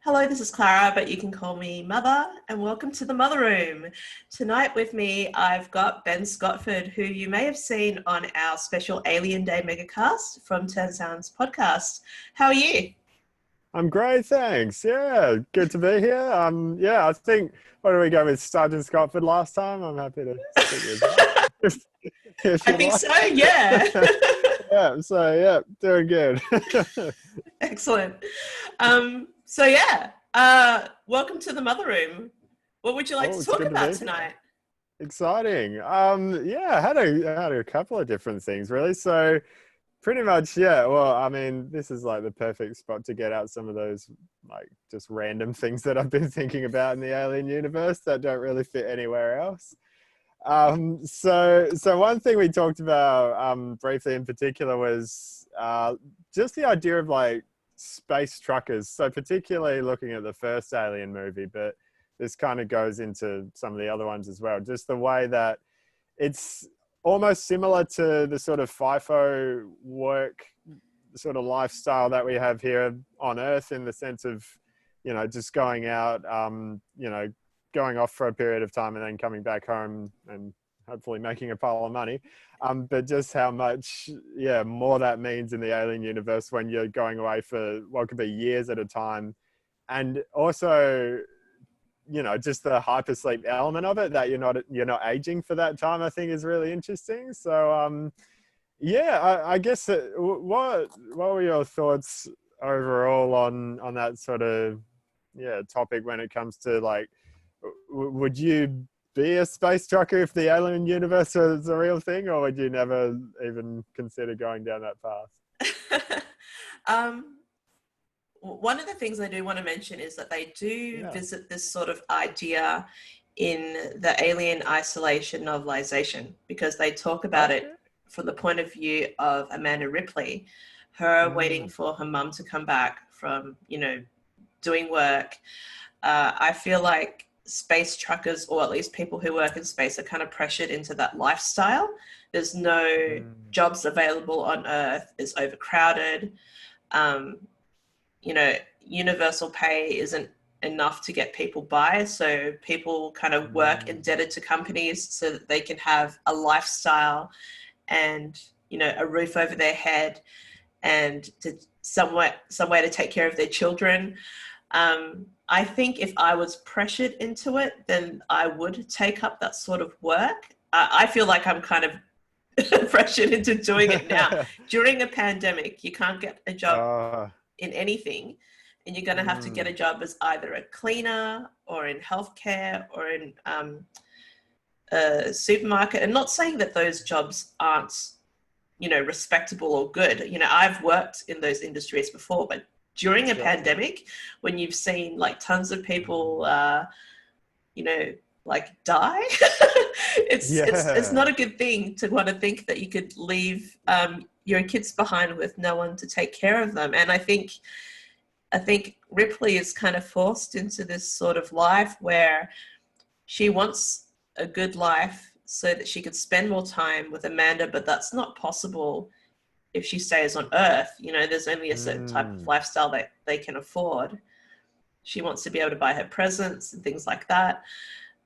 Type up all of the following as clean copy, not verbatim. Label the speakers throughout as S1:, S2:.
S1: Hello, this is Clara, but you can call me Mother, and welcome to the Mother Room. Tonight with me, I've got Ben Scotford, who you may have seen on our special Alien Day megacast from Turnsounds podcast. How are you?
S2: I'm great, thanks. Yeah, good to be here. I think what did we go with Sergeant Scotford last time? I'm happy to stick with that if
S1: I
S2: you
S1: think
S2: like.
S1: so, yeah.
S2: Yeah, doing good.
S1: Excellent. Welcome to the Mother Room. What would you like
S2: Oh,
S1: to
S2: it's
S1: talk
S2: good to
S1: about
S2: be here.
S1: tonight?
S2: Exciting. I had a couple of different things really. So pretty much, yeah. Well, I mean, this is like the perfect spot to get out some of those like just random things that I've been thinking about in the alien universe that don't really fit anywhere else. So one thing we talked about briefly in particular was just the idea of like space truckers. So particularly looking at the first Alien movie, but this kind of goes into some of the other ones as well. Just the way that it's almost similar to the sort of FIFO work sort of lifestyle that we have here on Earth, in the sense of, just going out, going off for a period of time and then coming back home and hopefully making a pile of money. But just how much, more that means in the alien universe when you're going away for what could be years at a time. And also, just the hypersleep element of it, that you're not aging for that time, I think is really interesting. So, I guess what were your thoughts overall on that sort of topic when it comes to like, would you be a space trucker if the alien universe was a real thing, or would you never even consider going down that path?
S1: um, One of the things I do want to mention is that they do
S2: Yeah.
S1: visit this sort of idea in the Alien Isolation novelization, because they talk about
S2: Okay.
S1: it from the point of view of Amanda Ripley, her waiting
S2: Mm.
S1: for her mum to come back from, doing work. I feel like space truckers, or at least people who work in space, are kind of pressured into that lifestyle. There's no
S2: Mm.
S1: jobs available on Earth, it's overcrowded. Um, Universal pay isn't enough to get people by. So people kind of work
S2: Mm.
S1: indebted to companies so that they can have a lifestyle and, a roof over their head and to somewhere to take care of their children. I think if I was pressured into it, then I would take up that sort of work. I feel like I'm kind of pressured into doing it now. During a pandemic, you can't get a job
S2: uh,
S1: in anything, and you're going to have to get a
S2: mm.
S1: job as either a cleaner or in healthcare or in a supermarket. And not saying that those jobs aren't, respectable or good. I've worked in those industries before, but during a
S2: Sure.
S1: pandemic, when you've seen like tons of people,
S2: Mm.
S1: you know, like die, it's
S2: Yeah.
S1: not a good thing to want to think that you could leave your kids behind with no one to take care of them. And I think Ripley is kind of forced into this sort of life where she wants a good life so that she could spend more time with Amanda, but that's not possible if she stays on Earth. There's only a certain type of
S2: Mm.
S1: lifestyle that they can afford. She wants to be able to buy her presents and things like that.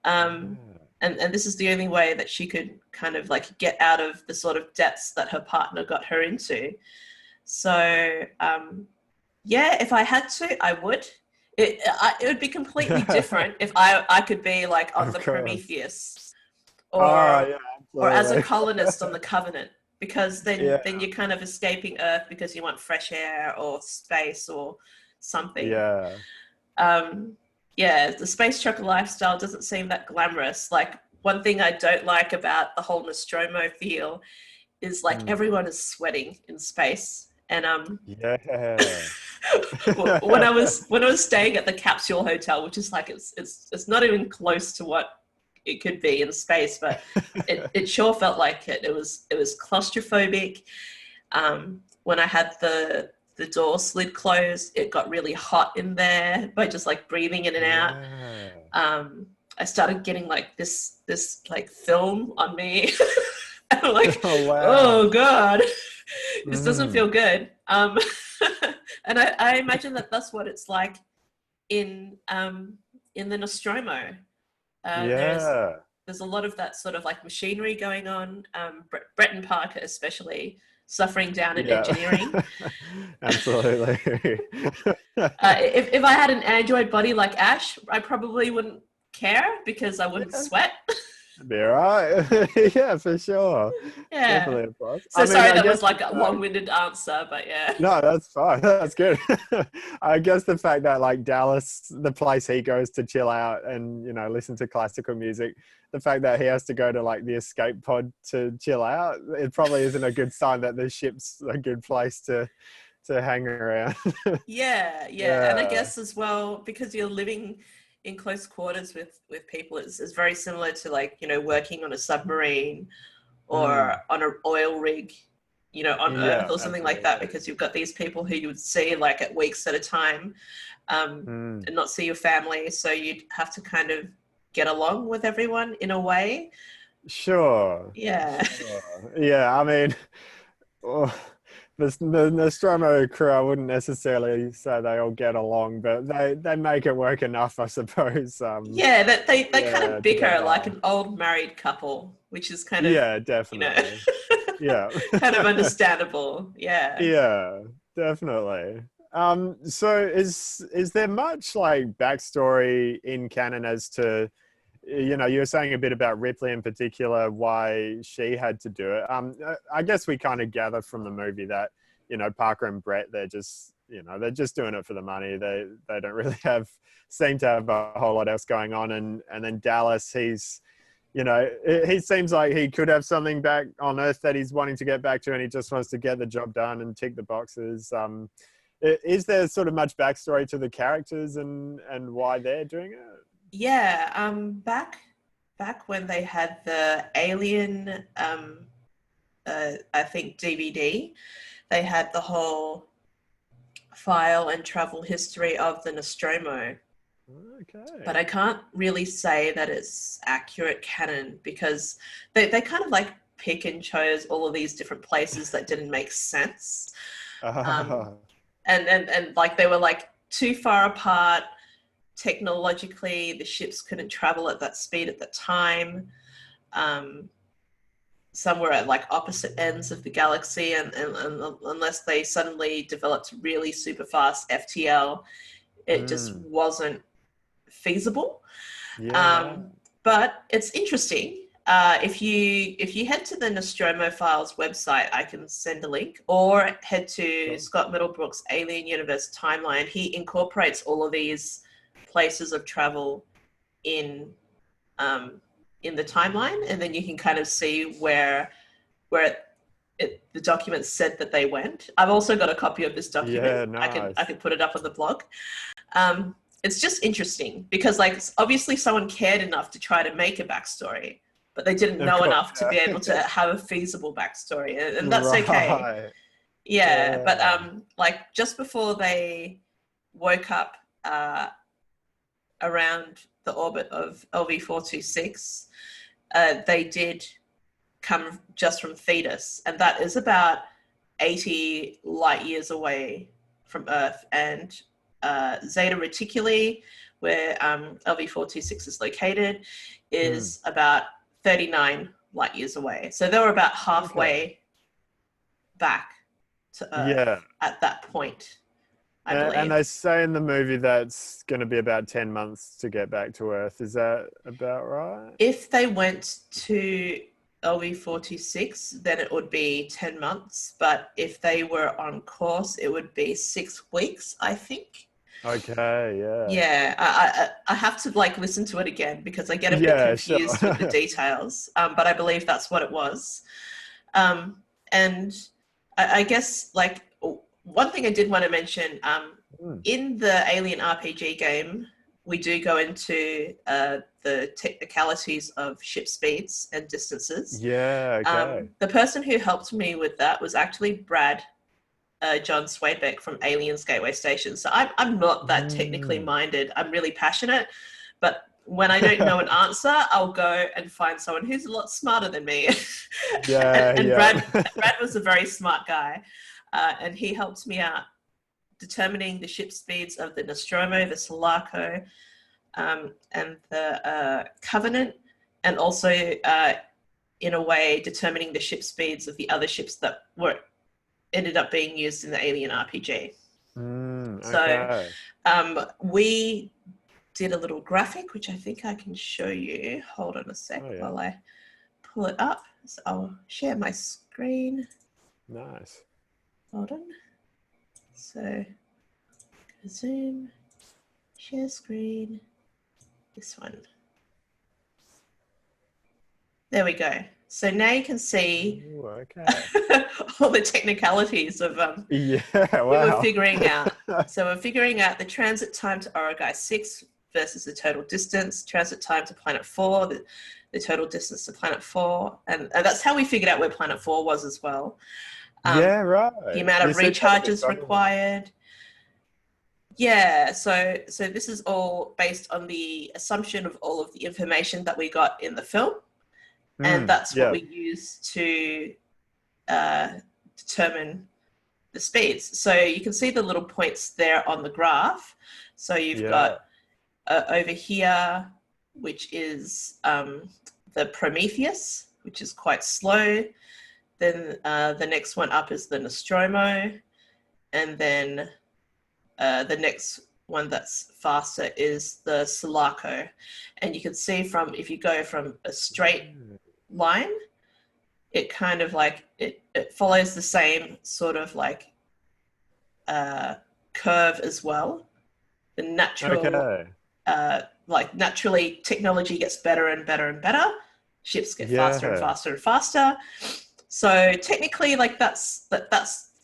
S1: Um,
S2: Yeah.
S1: and this is the only way that she could kind of like get out of the sort of debts that her partner got her into. So, if I had to, I would. It would be completely different if I could be like on
S2: Of
S1: the
S2: course.
S1: Prometheus,
S2: Oh,
S1: or
S2: yeah,
S1: or as a
S2: absolutely.
S1: colonist on the Covenant, because then
S2: Yeah.
S1: then you're kind of escaping Earth because you want fresh air or space or something.
S2: Yeah.
S1: Um, yeah, the space trucker lifestyle doesn't seem that glamorous. Like, one thing I don't like about the whole Nostromo feel is like
S2: Mm.
S1: everyone is sweating in space. And
S2: Yeah.
S1: when I was staying at the capsule hotel, which is like it's not even close to what it could be in space, but it sure felt like it. It was claustrophobic. When I had the door slid closed, it got really hot in there by just like breathing in and out.
S2: Yeah.
S1: I started getting like this like film on me. And I'm like,
S2: Oh, wow.
S1: oh god, this doesn't
S2: Mm.
S1: feel good. And I imagine that that's what it's like in the Nostromo.
S2: Yeah.
S1: There's a lot of that sort of like machinery going on. Breton Parker especially suffering down in
S2: Yeah.
S1: engineering.
S2: Absolutely.
S1: If I had an android body like Ash, I probably wouldn't care because I wouldn't
S2: Yeah.
S1: sweat.
S2: Be right. Yeah, for sure.
S1: Yeah.
S2: Definitely a plus.
S1: So
S2: I mean,
S1: sorry
S2: I
S1: that was
S2: guess
S1: like a long-winded answer, but yeah.
S2: no, that's fine. That's good. I guess the fact that like Dallas, the place he goes to chill out and, you know, listen to classical music, the fact that he has to go to like the escape pod to chill out, it probably isn't a good sign that the ship's a good place to hang around.
S1: Yeah. And I
S2: Yeah.
S1: guess as well, because you're living in close quarters with people, it's very similar to like, you know, working on a submarine or
S2: Mm.
S1: on an oil rig, you know, on Earth
S2: Yeah,
S1: or something like that,
S2: absolutely.
S1: because you've got these people who you would see like at weeks at a time,
S2: Mm.
S1: and not see your family. So you'd have to kind of get along with everyone in a way.
S2: Sure.
S1: Yeah.
S2: Sure. Yeah, I mean, oh, the Nostromo crew, I wouldn't necessarily say they all get along, but they make it work enough, I suppose.
S1: Yeah, that they kind
S2: Yeah,
S1: of bicker like
S2: together.
S1: an old married couple, which is kind of,
S2: Yeah,
S1: you know,
S2: definitely. Yeah.
S1: kind of understandable. Yeah.
S2: Yeah, definitely. So is there much like backstory in canon as to, you know, you were saying a bit about Ripley in particular, why she had to do it. I guess we kind of gather from the movie that, you know, Parker and Brett, they're just, you know, they're just doing it for the money. They don't really seem to have a whole lot else going on. And then Dallas, he's, you know, he seems like he could have something back on Earth that he's wanting to get back to, and he just wants to get the job done and tick the boxes. Is there sort of much backstory to the characters and why they're doing it?
S1: Yeah. Back when they had the Alien, I think DVD, they had the whole file and travel history of the Nostromo.
S2: Okay.
S1: But I can't really say that it's accurate canon because they kind of like pick and chose all of these different places that didn't make sense. Um, and like they were like too far apart technologically. The ships couldn't travel at that speed at the time. Um, some were at like opposite ends of the galaxy, and unless they suddenly developed really super fast FTL, it just wasn't feasible.
S2: Yeah, right.
S1: But it's interesting. If you head to the Nostromo Files website, I can send a link, or head to
S2: Sure.
S1: Scott Middlebrook's Alien Universe timeline. He incorporates all of these places of travel in the timeline, and then you can kind of see where the document said that they went. I've also got a copy of this document.
S2: Yeah,
S1: I
S2: nice.
S1: can put it up on the blog. It's just interesting because like obviously someone cared enough to try to make a backstory, but they didn't
S2: Of
S1: know
S2: course,
S1: enough to be able to have a feasible backstory, and that's okay.
S2: right.
S1: Yeah, but
S2: Yeah.
S1: like just before they woke up around the orbit of LV-426, they did come just from Thetis, and that is about 80 light years away from Earth, and Zeta Reticuli, where LV-426 is located, is about 39 light years away. So they were about halfway
S2: Okay.
S1: back to
S2: Yeah.
S1: Earth at that point, I
S2: And
S1: believe.
S2: they say in the movie that's going to be about 10 months to get back to Earth. Is that about right?
S1: If they went to LV-426, then it would be 10 months. But if they were on course, it would be 6 weeks, I think.
S2: Okay, yeah.
S1: Yeah, I have to like listen to it again because I get a bit
S2: Yeah, sure.
S1: confused with the details. But I believe that's what it was. And I guess like one thing I did want to mention,
S2: Mm.
S1: in the Alien RPG game, we do go into the technicalities of ship speeds and distances.
S2: Yeah, okay.
S1: The person who helped me with that was actually Brad John Swadebeck from Aliens Gateway Station. So I'm not that technically
S2: Mm.
S1: minded. I'm really passionate, but when I don't know an answer, I'll go and find someone who's a lot smarter than me.
S2: Yeah,
S1: and
S2: yeah.
S1: Brad was a very smart guy, and he helped me out determining the ship speeds of the Nostromo, the Sulaco, and the Covenant, and also in a way determining the ship speeds of the other ships that ended up being used in the Alien RPG.
S2: Okay.
S1: So we did a little graphic, which I think I can show you. Hold on a sec while I pull it up. So I'll share my screen.
S2: Nice.
S1: Hold on. So zoom, share screen, this one. There we go. So now you can see all the technicalities of
S2: wow.
S1: we were figuring out. So we're figuring out the transit time to Orogai 6 versus the total distance, transit time to Planet 4, the total distance to Planet 4, and that's how we figured out where Planet 4 was as well.
S2: Right.
S1: The amount of recharges required. Yeah, so this is all based on the assumption of all of the information that we got in the film. And that's what we use to determine the speeds. So you can see the little points there on the graph. So you've got over here, which is the Prometheus, which is quite slow. Then the next one up is the Nostromo. And then the next one that's faster is the Sulaco. And you can see if you go from a straight line, it kind of like, it follows the same sort of like curve as well. The natural, naturally technology gets better and better and better. Ships get faster and faster and faster. So technically, like that's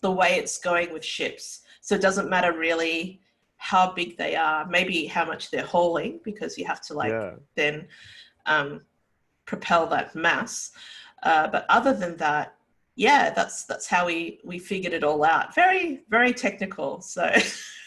S1: the way it's going with ships. So it doesn't matter really how big they are, maybe how much they're hauling, because you have to then propel that mass. But other than that, that's how we figured it all out. Very, very technical. So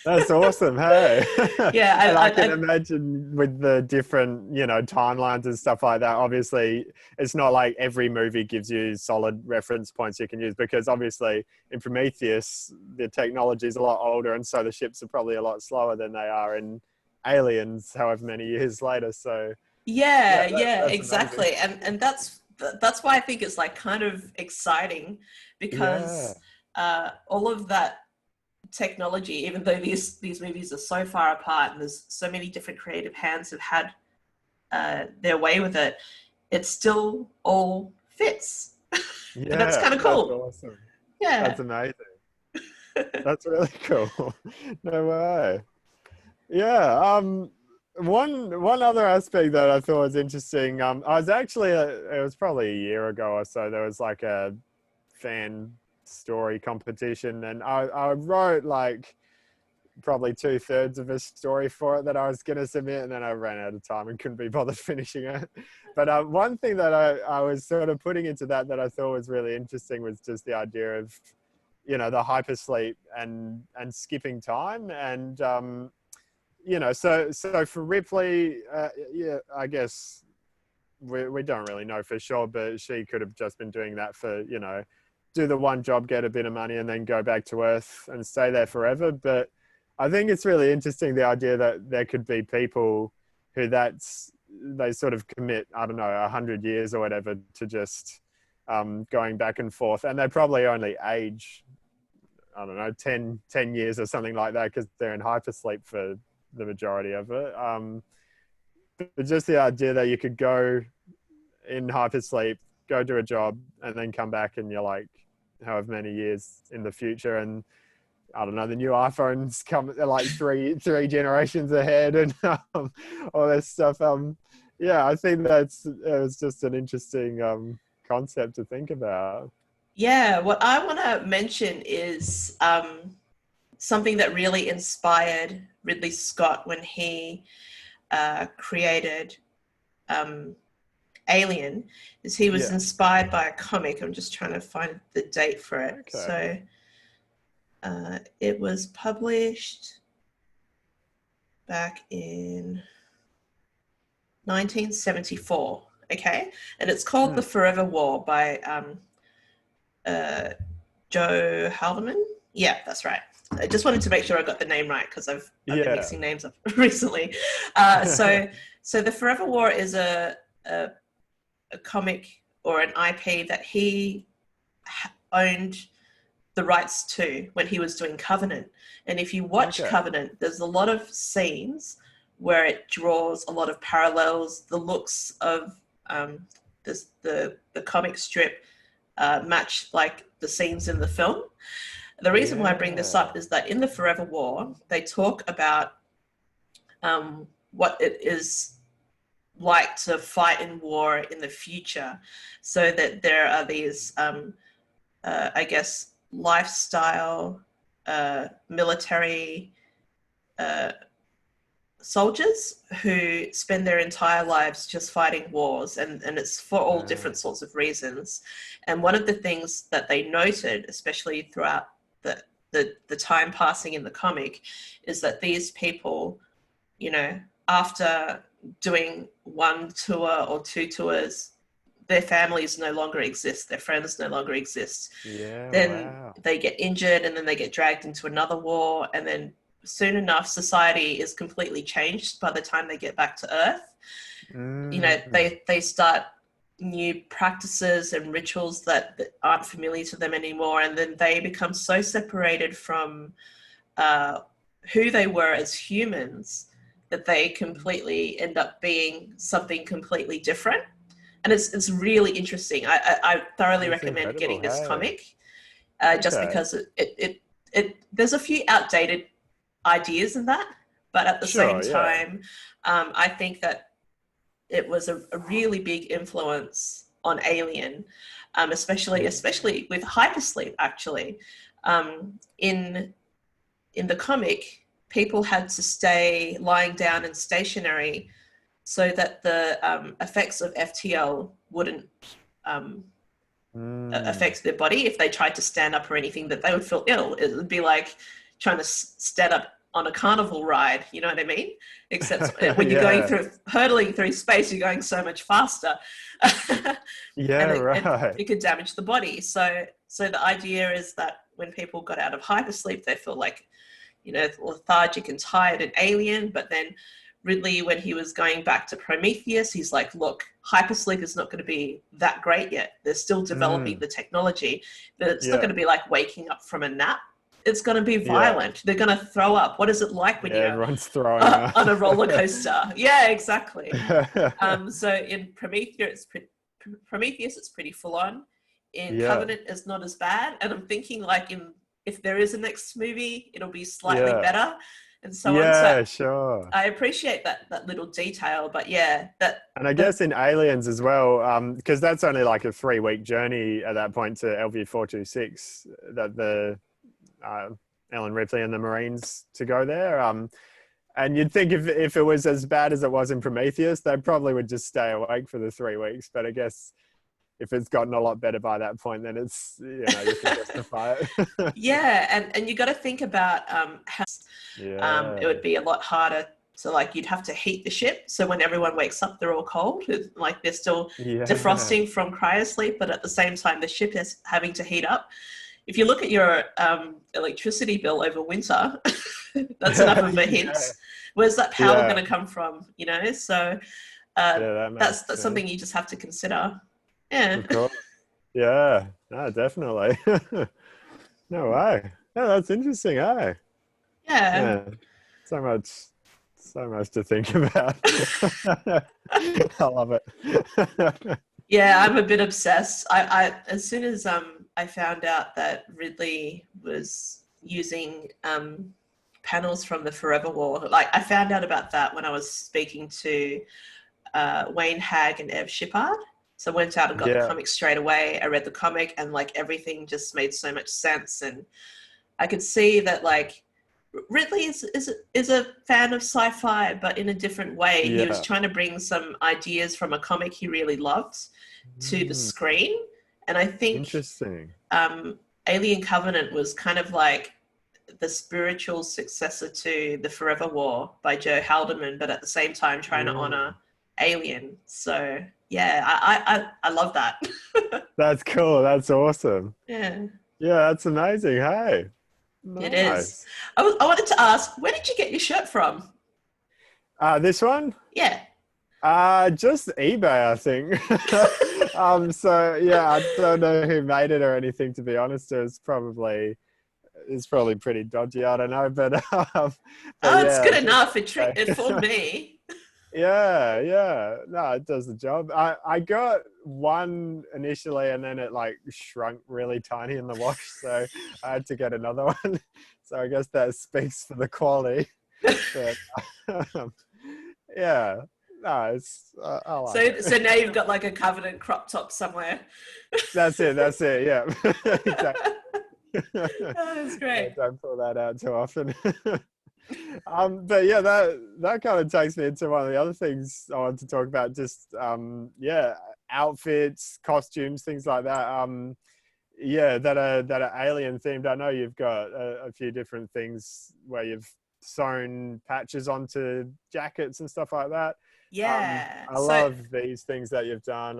S2: that's awesome. Hey.
S1: Yeah.
S2: And I can imagine with the different, timelines and stuff like that, obviously it's not like every movie gives you solid reference points you can use, because obviously in Prometheus, the technology is a lot older. And so the ships are probably a lot slower than they are in Aliens, however many years later. So
S1: that's exactly. And that's why I think it's like kind of exciting, because all of that technology, even though these movies are so far apart and there's so many different creative hands have had their way with it, it still all fits. And that's kind of cool.
S2: That's awesome.
S1: Yeah,
S2: that's amazing. That's really cool. No way. One other aspect that I thought was interesting, I was actually, it was probably a year ago or so, there was like a fan story competition, and I wrote like probably 2/3 of a story for it that I was going to submit, and then I ran out of time and couldn't be bothered finishing it. But one thing that I was sort of putting into that I thought was really interesting was just the idea of, the hypersleep and skipping time. And, so for Ripley, I guess we don't really know for sure, but she could have just been doing that for, do the one job, get a bit of money, and then go back to Earth and stay there forever. But I think it's really interesting, the idea that there could be people who they sort of commit, 100 years or whatever to just going back and forth. And they probably only age, 10 years or something like that, because they're in hypersleep for the majority of it. But just the idea that you could go in hypersleep, go do a job, and then come back and you're like however many years in the future, and the new iPhones come like three generations ahead, and all this stuff. I think it was just an interesting concept to think about.
S1: Yeah, what I want to mention is something that really inspired Ridley Scott when he created Alien, is he was inspired by a comic. I'm just trying to find the date for it. Okay. So it was published back in 1974. Okay, and it's called The Forever War by Joe Haldeman. Yeah, that's right. I just wanted to make sure I got the name right because I've been
S2: Yeah.
S1: mixing names up recently. So the Forever War is a comic or an IP that he owned the rights to when he was doing Covenant. And if you watch Covenant, there's a lot of scenes where it draws a lot of parallels. The looks of the comic strip match like the scenes in the film. The reason why I bring this up is that in the Forever War, they talk about what it is like to fight in war in the future, so that there are these, I guess, lifestyle military soldiers who spend their entire lives just fighting wars, and it's for all different sorts of reasons. And one of the things that they noted, especially throughout the time passing in the comic, is that these people, you know, after doing one tour or two tours, their families no longer exist, their friends no longer exist. Then they get injured, and then they get dragged into another war, and then soon enough society is completely changed by the time they get back to Earth. You know, they start new practices and rituals that aren't familiar to them anymore, and then they become so separated from who they were as humans that they completely end up being something completely different. And it's really interesting. I thoroughly recommend getting this comic, just because it there's a few outdated ideas in that, but at the same time, I think that it was a really big influence on Alien, especially with hypersleep. Actually, in the comic, people had to stay lying down and stationary so that the effects of FTL wouldn't affect their body. If they tried to stand up or anything, that they would feel ill. It would be like trying to stand up on a carnival ride, you know what I mean? Except when you're hurtling through space, you're going so much faster. It could damage the body. So the idea is that when people got out of hypersleep, they feel like, you know, lethargic and tired and alien. But then Ridley, when he was going back to Prometheus, he's like, look, hypersleep is not going to be that great yet. They're still developing the technology, but it's not going to be like waking up from a nap. It's going to be violent. They're going to throw up. What is it like when you're
S2: everyone's throwing up
S1: on a roller coaster? Yeah, exactly. So in Prometheus, it's pretty full on. In Covenant, it's not as bad. And I'm thinking, like, if there is a next movie, it'll be slightly better, and so on. So
S2: sure.
S1: I appreciate that little detail, but
S2: and I guess in Aliens as well, because that's only like a 3-week journey at that point to LV 426, that the Ellen Ripley and the Marines to go there. And you'd think if it was as bad as it was in Prometheus, they probably would just stay awake for the 3 weeks. But I guess if it's gotten a lot better by that point, then it's, you know, you can justify it.
S1: And you got to think about how it would be a lot harder. So like you'd have to heat the ship. So when everyone wakes up, they're all cold. Like they're still defrosting from cryosleep, but at the same time, the ship is having to heat up. If you look at your electricity bill over winter, that's enough of a hint. Where's that power going to come from? You know, so that's something you just have to consider. Yeah.
S2: Of course. Yeah. No, definitely. No way. No, that's interesting. Yeah. So much to think about. I love it.
S1: Yeah, I'm a bit obsessed. I as soon as I found out that Ridley was using panels from the Forever War, like I found out about that when I was speaking to Wayne Hagg and Ev Shippard. So I went out and got the comic straight away. I read the comic and like everything just made so much sense, and I could see that like Ridley is a fan of sci-fi, but in a different way. He was trying to bring some ideas from a comic he really loved to the screen. And I think Alien Covenant was kind of like the spiritual successor to the Forever War by Joe Haldeman, but at the same time trying to honor Alien. So yeah, I love that.
S2: That's cool. That's awesome.
S1: Yeah.
S2: Yeah, that's amazing. Hey.
S1: It is.
S2: Nice.
S1: I wanted to ask, where did you get your shirt from?
S2: This one?
S1: Yeah.
S2: Just eBay, I think. So yeah, I don't know who made it or anything, to be honest. It's probably pretty dodgy. I don't know, but
S1: Oh, it's
S2: yeah,
S1: good
S2: just
S1: enough. It fooled
S2: eBay.
S1: me.
S2: Yeah, yeah. No, it does the job. I got one initially and then it like shrunk really tiny in the wash, so I had to get another one. So I guess that speaks for the quality. But um, yeah, no, I like
S1: So
S2: it.
S1: now you've got like a Covenant crop top somewhere.
S2: That's it. That's it. Yeah, exactly.
S1: Oh, that's
S2: Yeah,
S1: great.
S2: don't pull that out too often. But yeah, that kind of takes me into one of the other things I want to talk about. Just yeah, outfits, costumes, things like that. Yeah, that are alien themed. I know you've got a few different things where you've sewn patches onto jackets and stuff like that.
S1: Yeah.
S2: I
S1: So,
S2: love these things that you've done.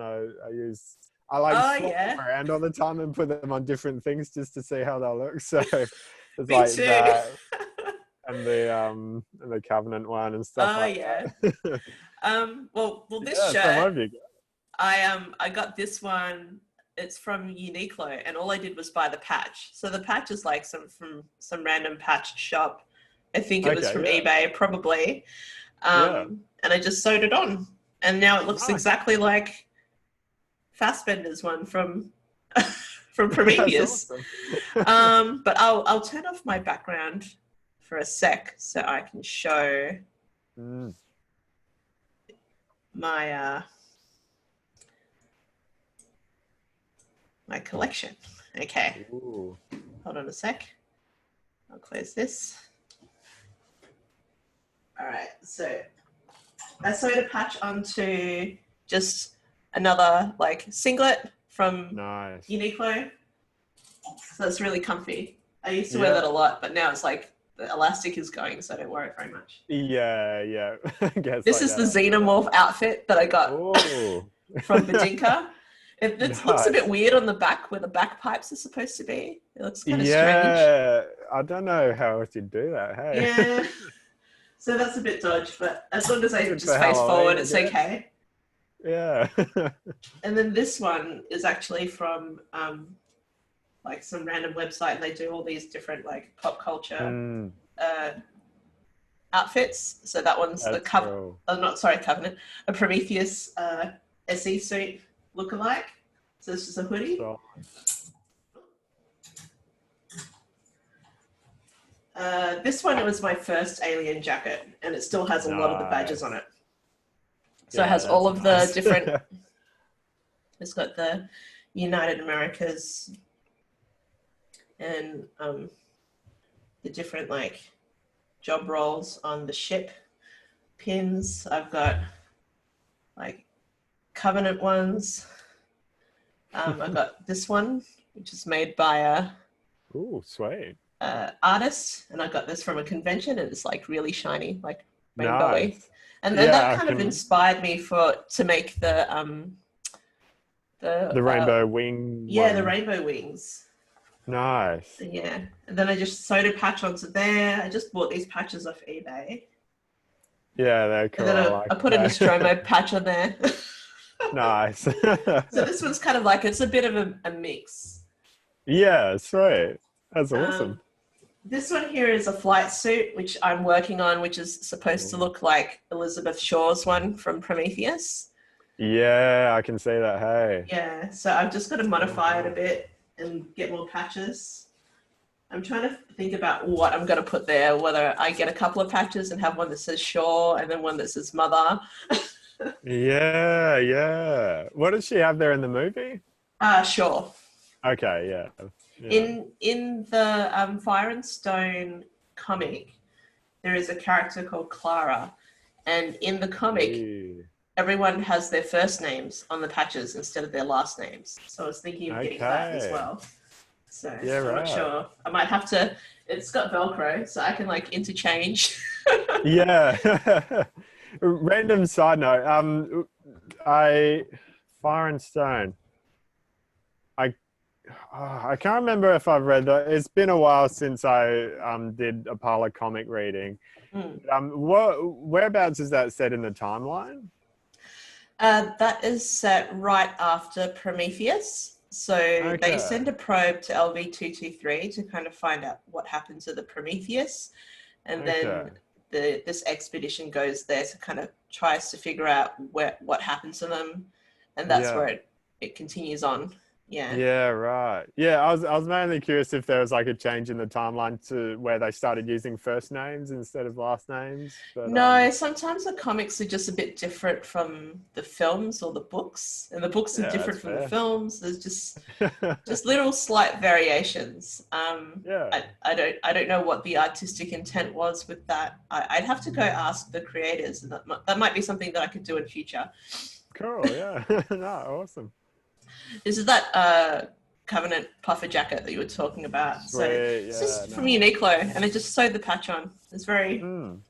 S2: I like
S1: oh
S2: swap them
S1: yeah,
S2: around all the time and put them on different things just to see how they'll look. So it's
S1: me
S2: like
S1: too.
S2: that and the Covenant one and stuff
S1: Oh
S2: like
S1: yeah.
S2: that.
S1: Well, this
S2: Yeah, so what
S1: shirt,
S2: have you got?
S1: I got this one. It's from Uniqlo, and all I did was buy the patch. So the patch is like from some random patch shop. I think it was
S2: Okay,
S1: from
S2: yeah,
S1: eBay, probably.
S2: yeah,
S1: And I just sewed it on, and now it looks
S2: nice.
S1: exactly like Fassbender's one from from
S2: That's
S1: Prometheus.
S2: awesome.
S1: But I'll turn off my background for a sec so I can show
S2: Mm.
S1: my my collection. Okay,
S2: Ooh.
S1: hold on a sec. I'll close this. All right, so I sewed a patch onto just another like singlet from
S2: Nice.
S1: Uniqlo. So it's really comfy. I used to wear that
S2: Yeah,
S1: a lot, but now it's like the elastic is going, so I don't wear it very much.
S2: yeah, yeah. Gets
S1: This
S2: like
S1: is
S2: that
S1: the
S2: after a
S1: xenomorph outfit that I got
S2: while. Oh,
S1: from Badinka. It looks a bit
S2: nice.
S1: weird on the back where the back pipes are supposed to be. It looks kind of strange.
S2: Yeah, I don't know how else you'd do that. Hey,
S1: Yeah. So that's a bit dodge, but as long as I
S2: good for
S1: just face
S2: Halloween,
S1: forward,
S2: I
S1: it's
S2: guess.
S1: okay.
S2: Yeah.
S1: And then this one is actually from like some random website, and they do all these different like pop culture
S2: Mm,
S1: uh, outfits. So that one's
S2: that's cool.
S1: not sorry, Covenant, a Prometheus SE suit lookalike. So this is a hoodie.
S2: So
S1: This one, it was my first alien jacket, and it still has a lot of the badges on
S2: nice.
S1: it. So it
S2: Yeah,
S1: has all
S2: that's
S1: of the
S2: nice.
S1: different. It's got the United Americas and the different like job roles on the ship pins. I've got like Covenant ones. I've got this one, which is made by
S2: Ooh, sweet.
S1: a artist, and I got this from a convention, and it's like really shiny, like rainbowy.
S2: Nice.
S1: And then
S2: Yeah,
S1: that
S2: I
S1: kind of
S2: can.
S1: inspired me to make
S2: The
S1: the
S2: rainbow wing
S1: yeah, the
S2: one.
S1: rainbow wings.
S2: Nice.
S1: So yeah, and then I just sewed a patch onto there. I just bought these patches off eBay,
S2: Yeah, they're
S1: and
S2: cool.
S1: then
S2: I
S1: I
S2: like
S1: put a
S2: that.
S1: Nostromo patch on there.
S2: Nice.
S1: So this one's kind of like it's a bit of a mix.
S2: Yeah, sweet. That's
S1: Um,
S2: awesome.
S1: this one here is a flight suit, which I'm working on, which is supposed to
S2: Ooh.
S1: look like Elizabeth Shaw's one from Prometheus.
S2: Yeah, I can see that. Hey.
S1: Yeah, so I've just got to modify it a
S2: Nice.
S1: bit and get more patches. I'm trying to think about what I'm going to put there, whether I get a couple of patches and have one that says Shaw and then one that says Mother.
S2: Yeah, yeah. What did she have there in the movie?
S1: Shaw.
S2: Okay, yeah, yeah.
S1: In the Fire and Stone comic, there is a character called Clara, and in the comic,
S2: Ooh.
S1: everyone has their first names on the patches instead of their last names. So I was thinking of getting that as
S2: Okay.
S1: well. So
S2: Yeah,
S1: I'm not
S2: right.
S1: sure. I might have to. It's got Velcro, so I can like interchange.
S2: Yeah. Random side note. I Fire and Stone. I I can't remember if I've read that. It's been a while since I did a parlor comic reading.
S1: Mm.
S2: Whereabouts is that set in the timeline?
S1: That is set right after Prometheus. So they
S2: Okay.
S1: send a probe to LV-223 to kind of find out what happened to the Prometheus, and
S2: Okay.
S1: then this expedition goes there to kind of tries to figure out what happened to them, and that's
S2: Yeah.
S1: where it continues on. Yeah.
S2: Yeah, right. Yeah, I was mainly curious if there was like a change in the timeline to where they started using first names instead of last names. But
S1: No, sometimes the comics are just a bit different from the films or the books, and the books are
S2: yeah, that's
S1: different from the
S2: fair.
S1: films. There's just little slight variations.
S2: Yeah.
S1: I don't know what the artistic intent was with that. I'd have to go ask the creators, and that might be something that I could do in future.
S2: Cool. Yeah. No, awesome.
S1: This is that Covenant puffer jacket that you were talking about. So
S2: Sweet.
S1: it's
S2: Yeah,
S1: just from
S2: no.
S1: Uniqlo, and I just sewed the patch on. It's very
S2: Mm.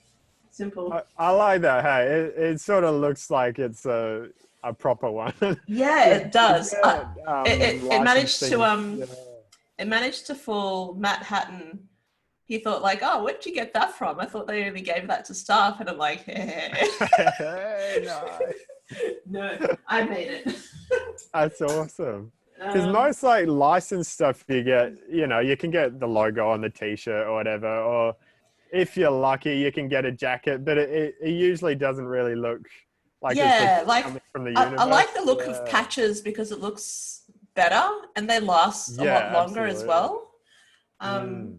S1: simple.
S2: I like that. Hey, it sort of looks like it's a proper one.
S1: Yeah,
S2: Did
S1: it
S2: you
S1: does.
S2: get
S1: It
S2: licensing? Yeah.
S1: managed to fool Matt Hatton. He thought like, oh, where'd you get that from? I thought they only gave that to staff, and I'm like, hey.
S2: Hey, nice.
S1: No, I made it.
S2: That's awesome. Because
S1: Um,
S2: most like licensed stuff you get, you can get the logo on the t-shirt or whatever, or if you're lucky, you can get a jacket, but it usually doesn't really look like it's
S1: yeah,
S2: coming
S1: like
S2: from the
S1: I like
S2: universe.
S1: the look of
S2: Yeah.
S1: patches because it looks better and they last a lot
S2: Yeah,
S1: longer as
S2: absolutely.
S1: well. Um,
S2: Mm.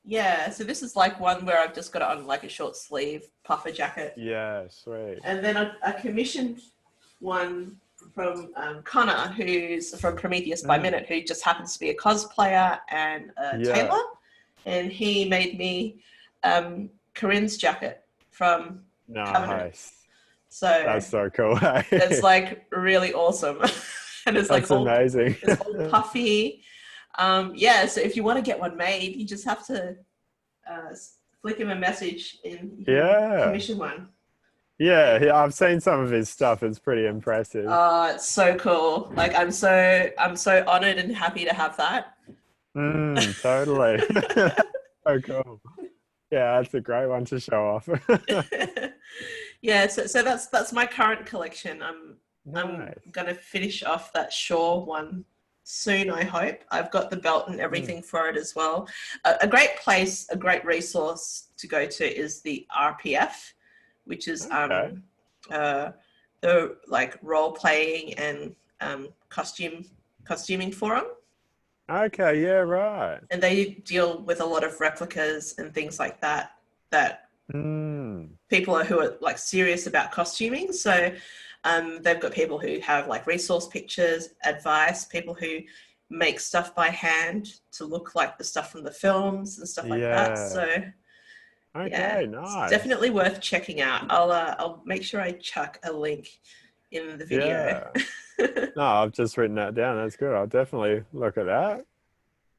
S1: yeah, so this is like one where I've just got it on like a short sleeve puffer jacket.
S2: Yeah, sweet.
S1: And then I commissioned one from Connor, who's from Prometheus by
S2: Mm.
S1: Minute, who just happens to be a cosplayer and a
S2: Yeah,
S1: tailor. And he made me Corinne's jacket from Covenant.
S2: nice.
S1: So
S2: That's so cool.
S1: it's like really awesome. And
S2: That's amazing.
S1: it's all puffy. Yeah, so if you want to get one made, you just have to uh, flick him a message and he can
S2: Yeah.
S1: commission one.
S2: Yeah, I've seen some of his stuff. It's pretty impressive.
S1: It's so cool. Like I'm so honored and happy to have that.
S2: Totally. So cool. Yeah, that's a great one to show off.
S1: Yeah, so that's my current collection. I'm
S2: Nice.
S1: gonna finish off that Shaw one soon, I hope. I've got the belt and
S2: Mm.
S1: everything for it as well. A great place, a great resource to go to is the RPF, which is
S2: Okay.
S1: uh, the like role playing and costuming forum.
S2: Okay, yeah, right.
S1: And they deal with a lot of replicas and things like that that
S2: Mm.
S1: people who are like serious about costuming. So they've got people who have like resource pictures, advice, people who make stuff by hand to look like the stuff from the films and stuff like that.
S2: Yeah.
S1: So yeah,
S2: Okay,
S1: it's
S2: nice.
S1: definitely worth checking out. I'll make sure I chuck a link in the video.
S2: Yeah. No, I've just written that down. That's good. I'll definitely look at that.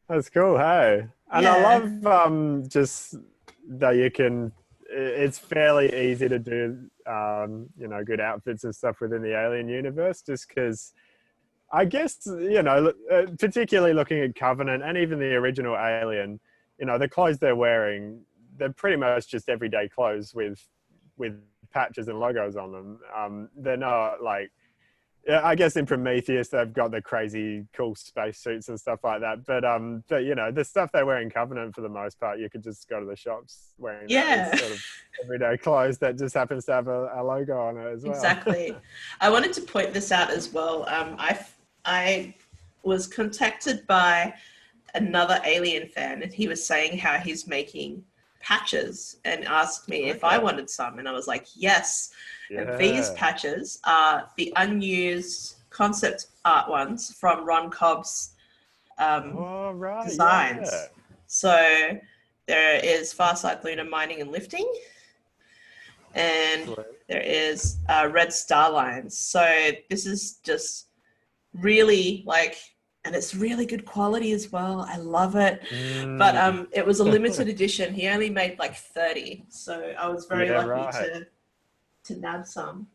S2: That's cool. Hey. And I
S1: Yeah.
S2: love just that you can it's fairly easy to do good outfits and stuff within the Alien universe just because I guess particularly looking at Covenant and even the original Alien, the clothes they're wearing, they're pretty much just everyday clothes with patches and logos on them. They're not like, yeah, I guess in Prometheus they've got the crazy cool space suits and stuff like that. But the stuff they wear in Covenant for the most part, you could just go to the shops wearing that as
S1: Yeah.
S2: sort of everyday clothes that just happens to have a logo on it as well.
S1: Exactly. I wanted to point this out as well. I was contacted by another Alien fan, and he was saying how he's making patches and asked me if I
S2: Okay.
S1: wanted some, and I was like, yes. And these
S2: Yeah.
S1: patches are the unused concept art ones from Ron Cobb's
S2: All right. Yeah.
S1: designs. So there is Farside Lunar Mining and Lifting, and
S2: Sweet.
S1: there is Red Star Lines. So this is just really like, and it's really good quality as well. I love it. But
S2: Mm.
S1: it was a limited edition. He only made like 30, so I was very
S2: Yeah.
S1: lucky
S2: Right.
S1: to nab some.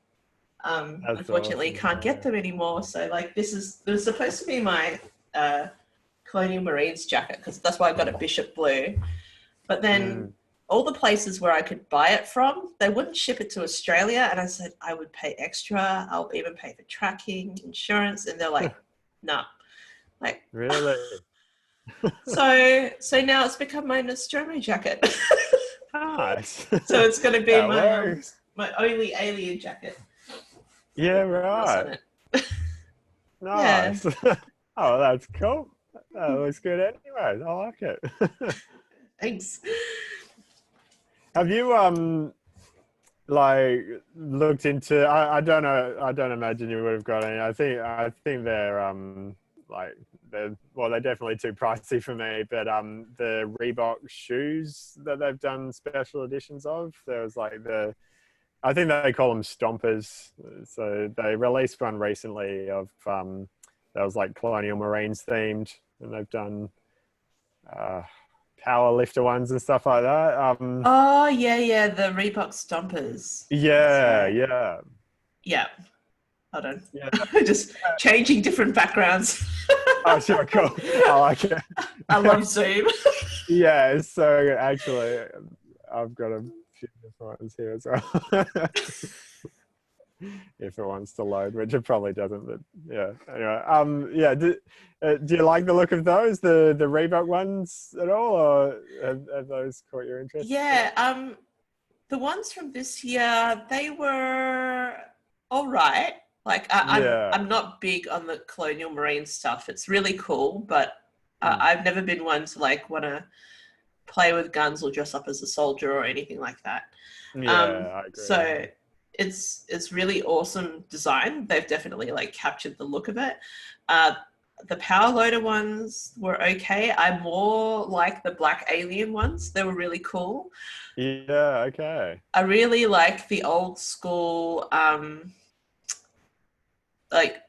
S2: That's
S1: Unfortunately,
S2: awesome.
S1: can't get
S2: Yeah.
S1: them anymore. So like, this was supposed to be my Colonial Marines jacket because that's why I got a Bishop blue. But then
S2: Mm.
S1: all the places where I could buy it from, they wouldn't ship it to Australia. And I said, I would pay extra. I'll even pay for tracking, insurance. And they're like, no. Nah. Like,
S2: Really?
S1: so now it's become my Nostromo jacket.
S2: Nice.
S1: So it's going to be
S2: That
S1: my
S2: works.
S1: my only alien jacket.
S2: Yeah,
S1: Else on
S2: right.
S1: it. Yeah.
S2: Nice. Oh, that's cool. That looks good anyway. I like it.
S1: Thanks.
S2: Have you like looked into I don't know, I don't imagine you would have got any. I think they're like they're definitely too pricey for me, but the Reebok shoes that they've done special editions of, there was like I think they call them stompers. So they released one recently of that was like Colonial Marines themed, and they've done power lifter ones and stuff like that.
S1: Oh yeah, the Reebok Stompers. That's
S2: Yeah,
S1: right.
S2: yeah,
S1: Yeah. Hold on.
S2: yeah.
S1: Just changing different backgrounds.
S2: Oh, sure, cool. I like it.
S1: I love Zoom.
S2: Yeah, so actually, I've got a few different ones here as well. If it wants to load, which it probably doesn't, but yeah. Anyway, yeah. Do you like the look of those, the Reebok ones at all, or have those caught your interest?
S1: Yeah, the ones from this year, they were all right. Like
S2: Yeah.
S1: I'm not big on the Colonial Marine stuff. It's really cool, but
S2: Mm.
S1: I've never been one to like want to play with guns or dress up as a soldier or anything like that.
S2: Yeah, I agree.
S1: So it's really awesome design. They've definitely like captured the look of it. The power loader ones were okay. I more like the black alien ones. They were really cool.
S2: Yeah, okay.
S1: I really like the old school like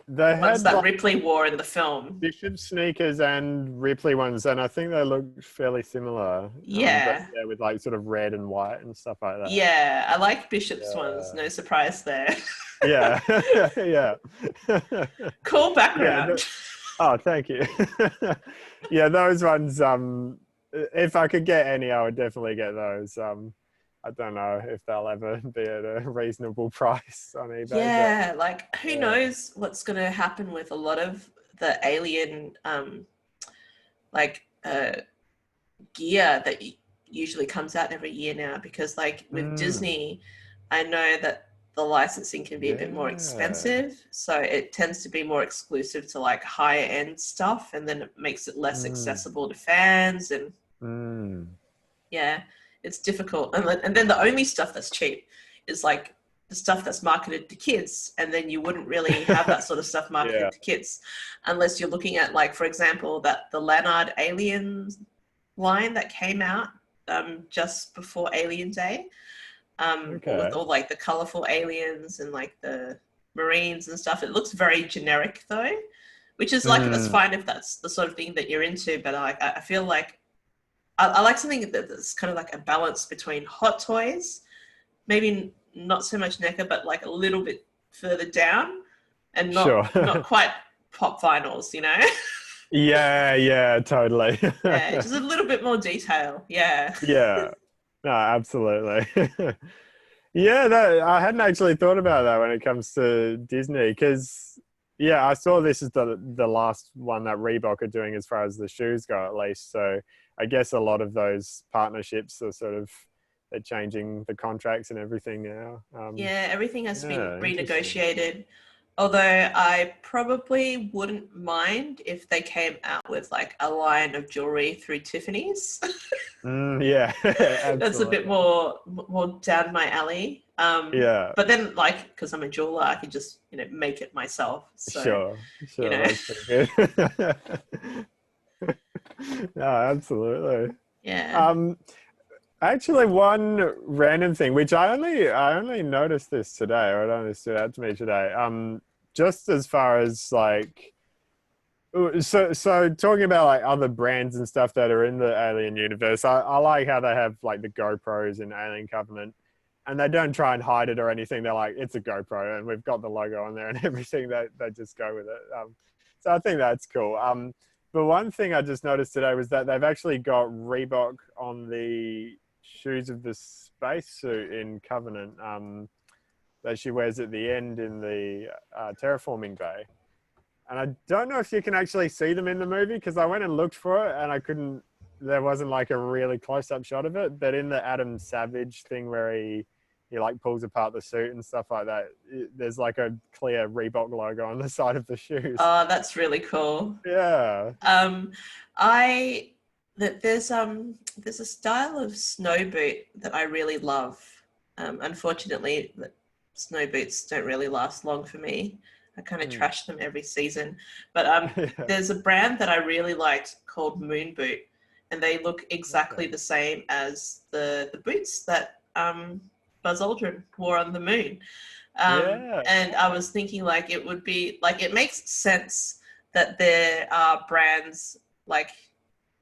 S2: They
S1: ones
S2: had
S1: that
S2: like
S1: Ripley wore in the film.
S2: Bishop sneakers and Ripley ones, and I think they look fairly similar. But
S1: Yeah.
S2: yeah, with like sort of red and white and stuff like that.
S1: Yeah, I like Bishop's ones.
S2: Yeah.
S1: No surprise there.
S2: Yeah. Yeah.
S1: Cool
S2: Yeah.
S1: background.
S2: Oh, thank you. Yeah, those ones. If I could get any, I would definitely get those. I don't know if they'll ever be at a reasonable price on eBay, but
S1: Yeah, like who
S2: yeah.
S1: knows what's going to happen with a lot of the alien like gear that usually comes out every year now, because like with
S2: Mm,
S1: Disney, I know that the licensing can be a bit more
S2: yeah.
S1: expensive, so it tends to be more exclusive to like higher end stuff, and then it makes it less
S2: Mm,
S1: accessible to fans. And
S2: mm.
S1: yeah, it's difficult. And then the only stuff that's cheap is like the stuff that's marketed to kids, and then you wouldn't really have that sort of stuff
S2: Yeah.
S1: marketed to kids unless you're looking at, like, for example, that the Lanard Aliens line that came out just before Alien Day, with
S2: Okay.
S1: all like the colorful aliens and like the Marines and stuff. It looks very generic though, which is like, that's
S2: Mm,
S1: fine if that's the sort of thing that you're into, but I feel like I like something that's kind of like a balance between Hot Toys, maybe not so much NECA, but like a little bit further down, and
S2: sure.
S1: not quite pop vinyls, you know?
S2: Yeah, yeah, totally.
S1: Yeah, just a little bit more detail. Yeah.
S2: Yeah. No, absolutely. Yeah, I hadn't actually thought about that when it comes to Disney, because yeah, I saw this is the last one that Reebok are doing as far as the shoes go, at least. So I guess a lot of those partnerships are sort of they're changing the contracts and everything now.
S1: Yeah, everything has been
S2: Yeah, interesting.
S1: renegotiated. Although I probably wouldn't mind if they came out with like a line of jewelry through Tiffany's.
S2: Yeah,
S1: That's a bit
S2: absolutely.
S1: more down my alley.
S2: Yeah,
S1: But then, like, because I'm a jeweler, I could just make it myself. So
S2: sure,
S1: you
S2: sure,
S1: know,
S2: that's pretty good. No, absolutely.
S1: yeah.
S2: Um, Actually, one random thing, which I only noticed this today, or it only stood out to me today. Just as far as like, so talking about like other brands and stuff that are in the Alien universe, I like how they have like the GoPros in Alien Covenant, and they don't try and hide it or anything. They're like, it's a GoPro, and we've got the logo on there and everything. They just go with it. So I think that's cool. But one thing I just noticed today was that they've actually got Reebok on the shoes of the spacesuit in Covenant that she wears at the end in the terraforming bay. And I don't know if you can actually see them in the movie because I went and looked for it and I couldn't. There wasn't like a really close-up shot of it. But in the Adam Savage thing where he like pulls apart the suit and stuff like that, there's like a clear Reebok logo on the side of the shoes.
S1: Oh, that's really cool.
S2: Yeah.
S1: I that there's a style of snow boot that I really love. Unfortunately, snow boots don't really last long for me. I kind of trash them every season. But there's a brand that I really liked called Moon Boot, and they look exactly the same as the boots that Buzz Aldrin wore on the moon. And I was thinking like it would be like, it makes sense that there are brands like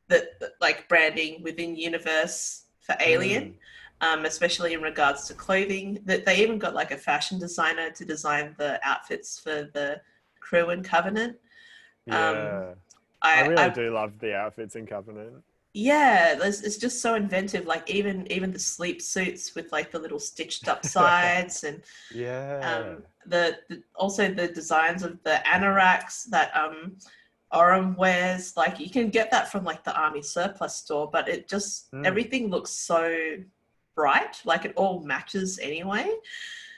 S1: that, like branding within universe for Alien, especially in regards to clothing. That they even got like a fashion designer to design the outfits for the crew in Covenant.
S2: I really do love the outfits in Covenant.
S1: Yeah, it's just so inventive. Like even the sleep suits with like the little stitched up sides, and also the designs of the anoraks that Oram wears. Like you can get that from like the army surplus store, but it just everything looks so bright. Like it all matches anyway.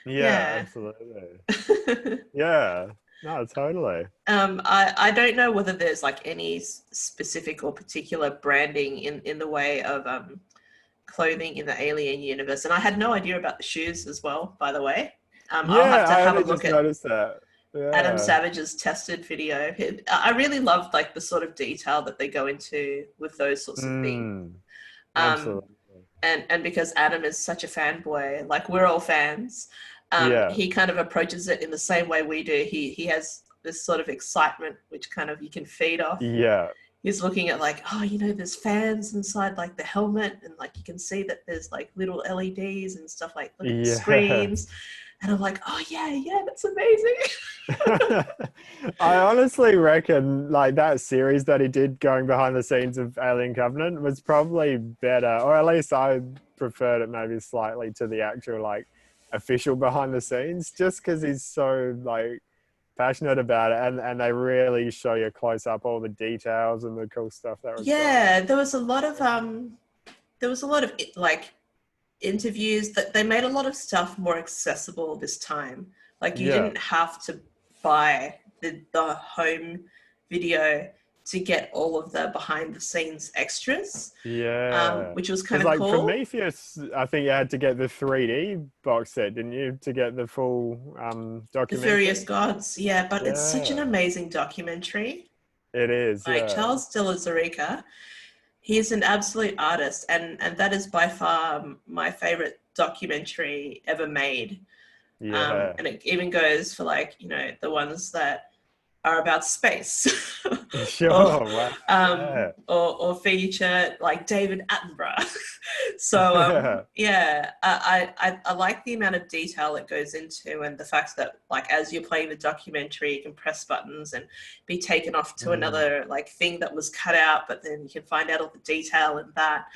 S2: Yeah. Absolutely. Yeah. No, totally.
S1: I don't know whether there's like any specific or particular branding in the way of clothing in the Alien universe, and I had no idea about the shoes as well. By the way, I'll have to have a look at
S2: that.
S1: Adam Savage's tested video. I really loved like the sort of detail that they go into with those sorts of things.
S2: Absolutely.
S1: And because Adam is such a fanboy, like we're all fans. He kind of approaches it in the same way we do. He has this sort of excitement, which kind of you can feed off.
S2: Yeah.
S1: He's looking at like, oh, there's fans inside like the helmet, and like you can see that there's like little LEDs and stuff, like look at the screens. And I'm like, oh yeah, that's amazing.
S2: I honestly reckon like that series that he did going behind the scenes of Alien Covenant was probably better, or at least I preferred it maybe slightly to the actual like official behind the scenes, just because he's so like passionate about it, and they really show you close up all the details and the cool stuff that was
S1: there was a lot of like interviews that they made a lot of stuff more accessible this time. Like you didn't have to buy the home video to get all of the behind the scenes extras, which was kind of
S2: like
S1: cool.
S2: Prometheus, I think you had to get the 3D box set, didn't you, to get the full documentary?
S1: The Furious Gods, but it's such an amazing documentary.
S2: It is.
S1: Like Charles de la Zarica, he's an absolute artist, and that is by far my favorite documentary ever made. And it even goes for like the ones that are about space. Or feature like David Attenborough. So I like the amount of detail it goes into, and the fact that like as you're playing the documentary you can press buttons and be taken off to another like thing that was cut out, but then you can find out all the detail in that.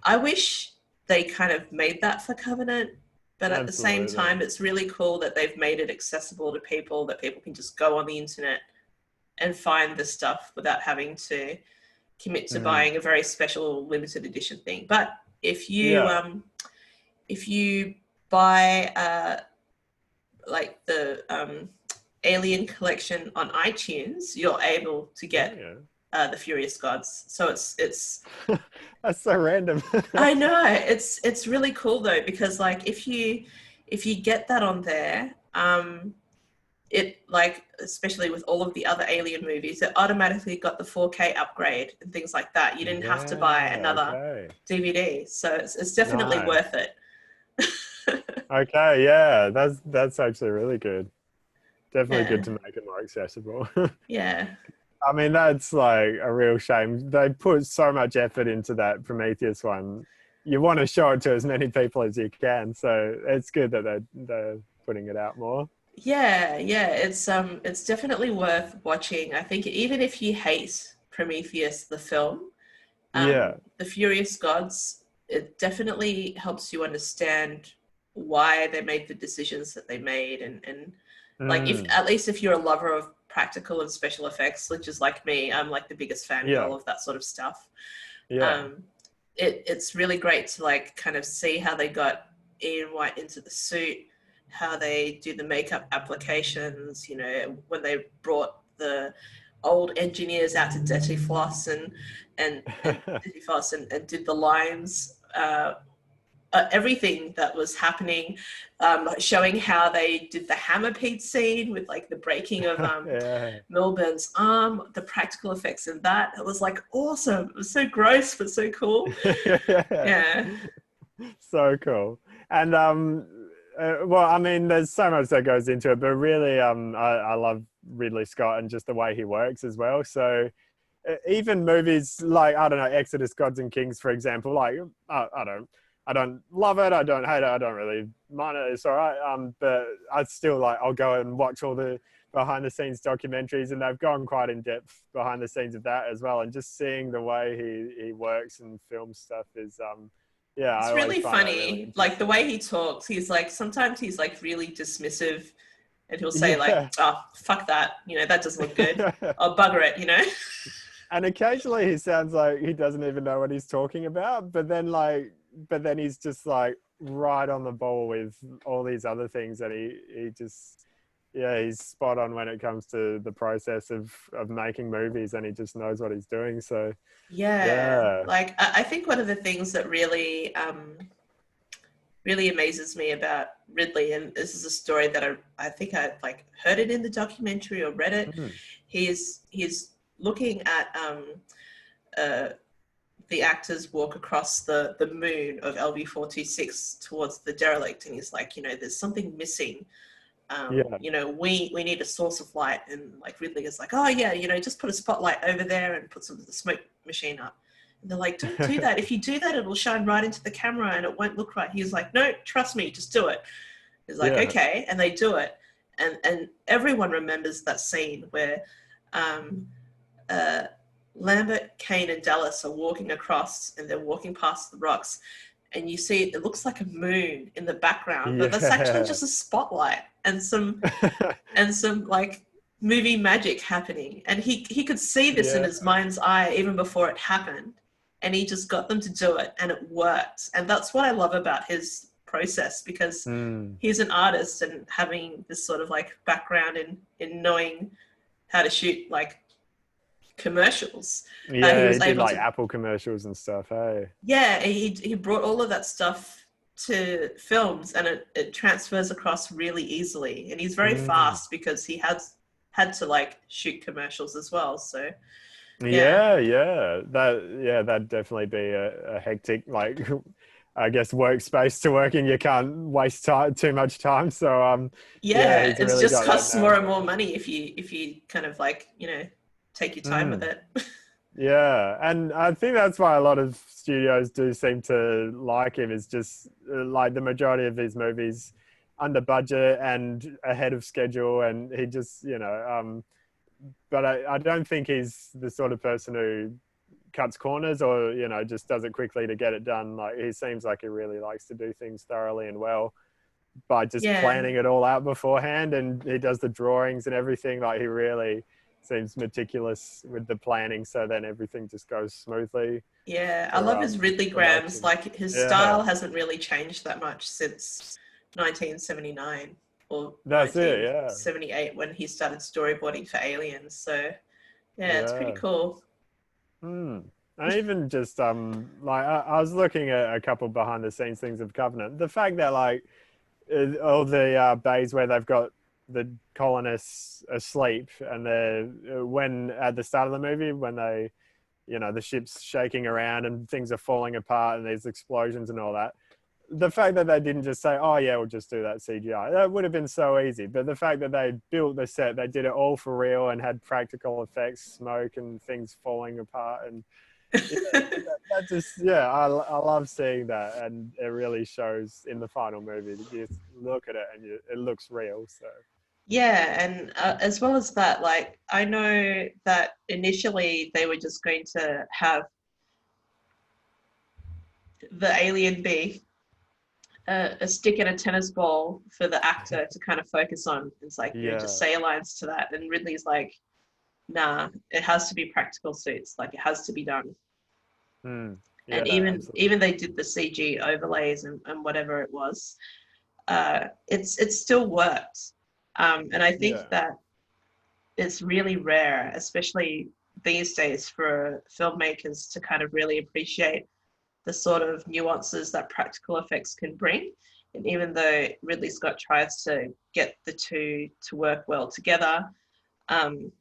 S1: I wish they kind of made that for Covenant. But at the same time, it's really cool that they've made it accessible to people, that people can just go on the internet and find the stuff without having to commit to buying a very special limited edition thing. But if you buy like the Alien collection on iTunes, you're able to get the Furious Gods. So it's
S2: that's so random.
S1: I know, it's really cool though, because like if you get that on there, it like, especially with all of the other Alien movies, it automatically got the 4K upgrade and things like that. You didn't have to buy another DVD, so it's definitely worth it.
S2: Okay, that's actually really good. Definitely good to make it more accessible. I mean, that's like a real shame. They put so much effort into that Prometheus one. You want to show it to as many people as you can. So it's good that they're putting it out more.
S1: Yeah, it's definitely worth watching. I think even if you hate Prometheus the film,
S2: Yeah.
S1: the Furious Gods, it definitely helps you understand why they made the decisions that they made, and like, if
S2: Mm.
S1: at least if you're a lover of practical and special effects, which is like me, I'm like the biggest
S2: Yeah.
S1: fangirl of that sort of stuff.
S2: Yeah.
S1: um, it's really great to like kind of see how they got Ian White into the suit, how they do the makeup applications, you know, when they brought the old engineers out to Dirty Floss and Dirty Floss and did the lines, everything that was happening, showing how they did the hammer Pete scene with like the breaking of
S2: Yeah.
S1: Milburn's arm, the practical effects in that. It was like awesome. It was so gross, but so cool.
S2: Yeah.
S1: Yeah.
S2: So cool. And well, I mean, there's so much that goes into it, but really, I love Ridley Scott and just the way he works as well. So even movies like, I don't know, Exodus, Gods and Kings, for example, like I don't love it, I don't hate it, I don't really mind it. It's all right. But I still like, I'll go and watch all the behind the scenes documentaries, and they've gone quite in depth behind the scenes of that as well. And just seeing the way he works and films stuff is yeah, I
S1: It's
S2: always
S1: really
S2: find that really
S1: funny. Like the
S2: interesting.
S1: way he talks, he's like, sometimes he's like really dismissive and he'll say like,
S2: Yeah.
S1: oh, fuck that. You know, that doesn't look good. I'll bugger it, you know?
S2: And occasionally he sounds like he doesn't even know what he's talking about, but then he's just like right on the ball with all these other things, and he just, yeah, he's spot on when it comes to the process of making movies, and he just knows what he's doing. So
S1: Yeah.
S2: yeah.
S1: Like, I think one of the things that really, really amazes me about Ridley, and this is a story that I think I like heard it in the documentary or read it.
S2: Mm.
S1: He's looking at uh, the actors walk across the moon of LV-426 towards the derelict, and he's like, you know, there's something missing.
S2: Yeah.
S1: You know, we need a source of light, and like Ridley is like, oh yeah, you know, just put a spotlight over there and put some of the smoke machine up. And they're like, don't do that. If you do that, it'll shine right into the camera and it won't look right. He's like, no, trust me, just do it. He's like,
S2: Yeah.
S1: okay, and they do it, and everyone remembers that scene where um, uh, Lambert, Kane, and Dallas are walking across, and they're walking past the rocks, and you see it looks like a moon in the background, but that's actually
S2: Yeah.
S1: just a spotlight and some like movie magic happening. And he could see this in
S2: Yeah.
S1: his mind's eye even before it happened, and he just got them to do it, and it worked. And that's what I love about his process, because
S2: Mm.
S1: he's an artist, and having this sort of like background in knowing how to shoot like commercials, he
S2: Yeah, he
S1: was
S2: did
S1: able
S2: like
S1: to,
S2: Apple commercials and stuff. Hey.
S1: yeah, he brought all of that stuff to films, and it transfers across really easily, and he's very
S2: Mm.
S1: fast because he has had to like shoot commercials as well, so yeah.
S2: Yeah, yeah, that'd definitely be a hectic, like, I guess, workspace to work in. You can't waste too much time. So, yeah,
S1: Yeah,
S2: he's
S1: it's
S2: really
S1: just
S2: got that
S1: costs more
S2: nailed
S1: and more
S2: down.
S1: money if you kind of like, you know, take your time with
S2: Mm,
S1: it.
S2: yeah, and I think that's why a lot of studios do seem to like him. Is just like the majority of these movies under budget and ahead of schedule, and he just, but I don't think he's the sort of person who cuts corners or just does it quickly to get it done. Like, he seems like he really likes to do things thoroughly and well by just
S1: Yeah.
S2: planning it all out beforehand, and he does the drawings and everything. Like, he really seems meticulous with the planning, so then everything just goes smoothly
S1: Yeah, I
S2: for
S1: love his Ridley Grahams.
S2: production.
S1: Like his
S2: Yeah,
S1: style hasn't really changed that much since 1979 or
S2: that's it. Yeah,
S1: 1978 when he started storyboarding for Aliens. So yeah, it's pretty
S2: yeah.
S1: cool.
S2: Hmm. And even just like, I was looking at a couple behind the scenes things of Covenant. The fact that, like, all the bays where they've got the colonists asleep, and they're when at the start of the movie, when they, the ship's shaking around and things are falling apart and there's explosions and all that. The fact that they didn't just say, oh yeah, we'll just do that CGI, that would have been so easy. But the fact that they built the set, they did it all for real and had practical effects, smoke and things falling apart, and yeah, that just, yeah, I love seeing that, and it really shows in the final movie. You look at it and it looks real. So
S1: Yeah, and as well as that, like I know that initially they were just going to have the alien be a stick and a tennis ball for the actor to kind of focus on. It's like, just
S2: Yeah.
S1: say lines to that. And Ridley's like, nah, it has to be practical suits. Like it has to be done.
S2: Mm. Yeah,
S1: And
S2: absolutely.
S1: even they did the CG overlays and whatever it was, it still worked. And I think
S2: Yeah.
S1: that it's really rare, especially these days, for filmmakers to kind of really appreciate the sort of nuances that practical effects can bring. And even though Ridley Scott tries to get the two to work well together, um,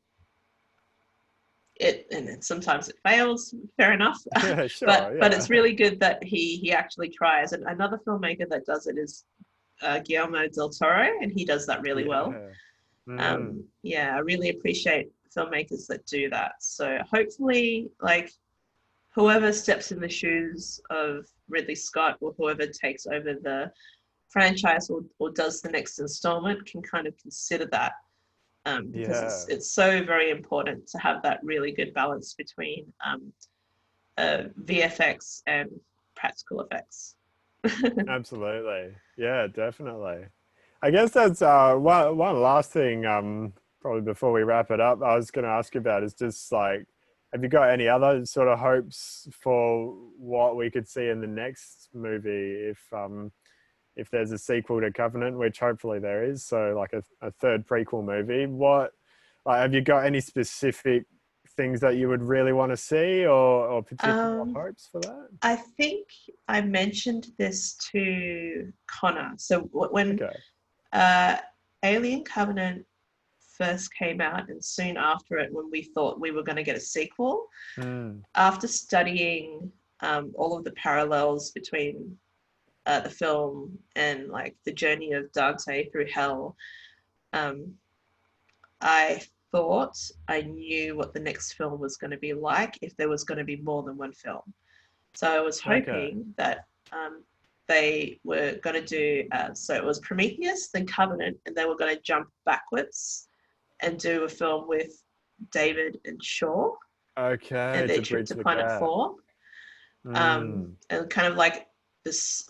S1: sometimes it fails. Fair enough,
S2: Sure.
S1: but it's
S2: Yeah.
S1: really good that he actually tries. And another filmmaker that does it is Guillermo del Toro, and he does that really well.
S2: Yeah. Mm.
S1: Yeah, I really appreciate filmmakers that do that. So hopefully, like whoever steps in the shoes of Ridley Scott or whoever takes over the franchise or does the next installment can kind of consider that, because
S2: Yeah.
S1: it's so very important to have that really good balance between VFX and practical effects.
S2: Absolutely. Yeah, definitely. I guess that's one last thing, probably before we wrap it up, I was going to ask you about is just like, have you got any other sort of hopes for what we could see in the next movie if there's a sequel to Covenant, which hopefully there is, so like a third prequel movie? What, like, have you got any specific things that you would really want to see or particular
S1: um,
S2: hopes for that?
S1: I think I mentioned this to Connor. So when
S2: Okay.
S1: uh, Alien Covenant first came out, and soon after it, when we thought we were going to get a sequel,
S2: Mm,
S1: after studying all of the parallels between the film and like the journey of Dante through hell, um, I thought I knew what the next film was going to be like if there was going to be more than one film. So I was
S2: okay.
S1: hoping that they were going to do, so it was Prometheus, then Covenant, and they were going to jump backwards and do a film with David and Shaw and
S2: Okay,
S1: their
S2: to
S1: trip
S2: bridge
S1: to
S2: the
S1: Planet
S2: gap.
S1: 4.
S2: Mm,
S1: And kind of like this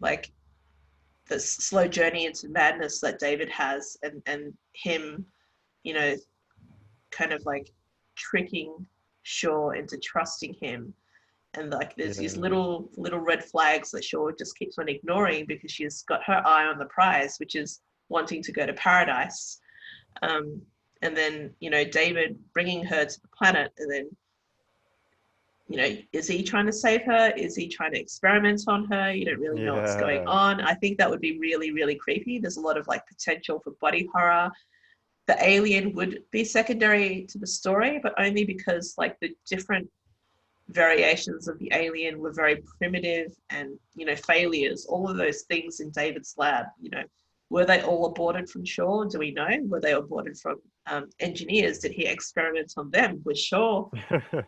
S1: like this slow journey into madness that David has, and him, you know, kind of like tricking Shaw into trusting him. And like there's these
S2: yeah,
S1: little red flags that Shaw just keeps on ignoring because she's got her eye on the prize, which is wanting to go to paradise. Um, and then David bringing her to the planet, and then is he trying to save her? Is he trying to experiment on her? You don't really know what's going
S2: yeah,
S1: on. I think that would be really, really creepy. There's a lot of like potential for body horror. The alien would be secondary to the story, but only because like the different variations of the alien were very primitive and failures. All of those things in David's lab, were they all aborted from Shaw? Do we know? Were they aborted from engineers? Did he experiment on them? Was Shaw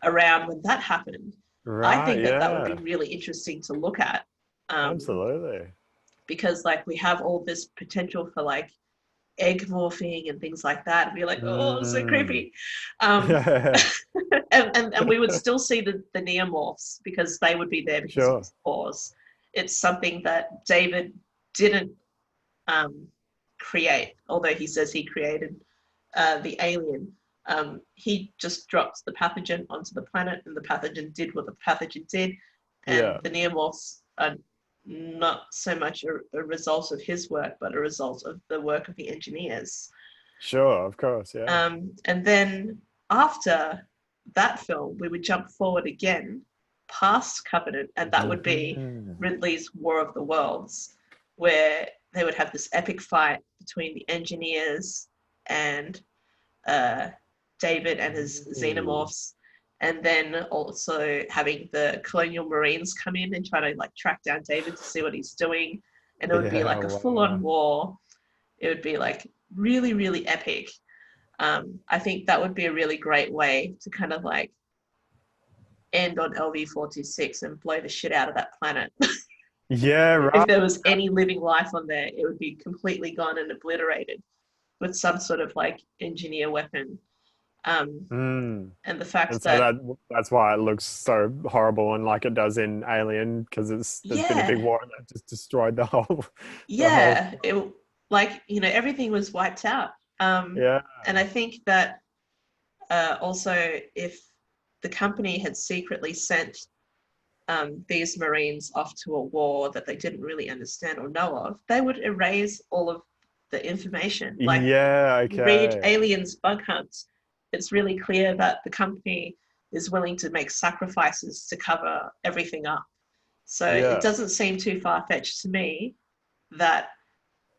S1: around when that happened? I
S2: right,
S1: think that that would be
S2: yeah,
S1: really interesting to look at, um,
S2: absolutely.
S1: because like we have all this potential for like egg morphing and things like that, and be like, oh, so
S2: Mm.
S1: creepy. Um,
S2: Yeah,
S1: and we would still see the neomorphs because they would be there because of
S2: sure.
S1: his paws. It's something that David didn't um, create, although he says he created the alien. He just dropped the pathogen onto the planet, and the pathogen did what the pathogen did. And
S2: Yeah,
S1: the neomorphs are not so much a result of his work, but a result of the work of the engineers.
S2: sure, of course, yeah.
S1: And then after that film, we would jump forward again past Covenant, and that would be
S2: Mhm.
S1: Ridley's War of the Worlds, where they would have this epic fight between the engineers and uh, David and his
S2: Ooh.
S1: xenomorphs, and then also having the colonial marines come in and try to like track down David to see what he's doing, and it would be
S2: Yeah,
S1: like a full-on
S2: wow.
S1: war. It would be like really, really epic. I think that would be a really great way to kind of like end on LV-426 and blow the shit out of that planet.
S2: Yeah,
S1: If
S2: right.
S1: there was any living life on there, it would be completely gone and obliterated with some sort of like engineer weapon. Um,
S2: Mm.
S1: and the fact
S2: And so
S1: that,
S2: that's why it looks so horrible and like it does in Alien, because there's been a big
S1: yeah,
S2: war that just destroyed the whole the whole
S1: yeah, it like, everything was wiped out.
S2: yeah.
S1: And I think that also if the company had secretly sent these Marines off to a war that they didn't really understand or know of, they would erase all of the information. Like,
S2: Yeah,
S1: you read
S2: okay.
S1: Aliens Bug Hunt, it's really clear that the company is willing to make sacrifices to cover everything up. So it
S2: Yeah.
S1: doesn't seem too far fetched to me that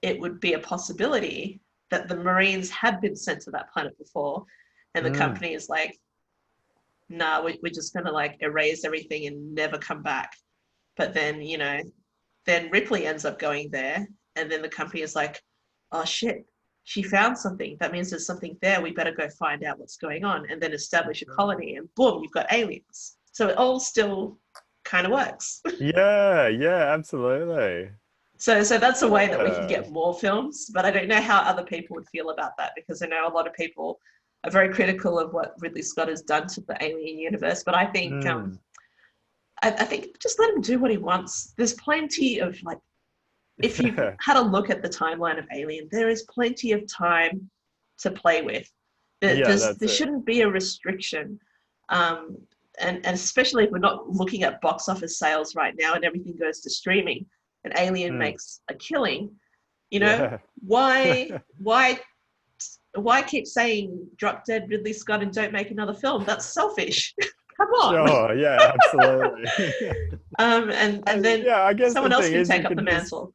S1: it would be a possibility that the Marines had been sent to that planet before, and the
S2: Mm.
S1: company is like, nah, we're just going to like erase everything and never come back. But then, then Ripley ends up going there, and then the company is like, oh shit, she found something. That means there's something there. We better go find out what's going on, and then establish a colony, and boom, you've got aliens. So it all still kind of works.
S2: Yeah, yeah, absolutely.
S1: So that's a way that we can
S2: Yeah.
S1: get more films, but I don't know how other people would feel about that, because I know a lot of people are very critical of what Ridley Scott has done to the Alien universe. But I think
S2: Mm.
S1: I think just let him do what he wants. There's plenty of like, if you've
S2: Yeah.
S1: had a look at the timeline of Alien, there is plenty of time to play with.
S2: Yeah, that's
S1: There
S2: it.
S1: shouldn't be a restriction. Um, and especially if we're not looking at box office sales right now and everything goes to streaming and Alien
S2: Mm.
S1: makes a killing,
S2: Yeah.
S1: why keep saying drop dead Ridley Scott and don't make another film? That's selfish. Come on.
S2: Sure, yeah, absolutely.
S1: And then
S2: Yeah, I guess
S1: someone
S2: the
S1: else
S2: thing
S1: can
S2: is
S1: take
S2: you
S1: up the
S2: can just
S1: mantle.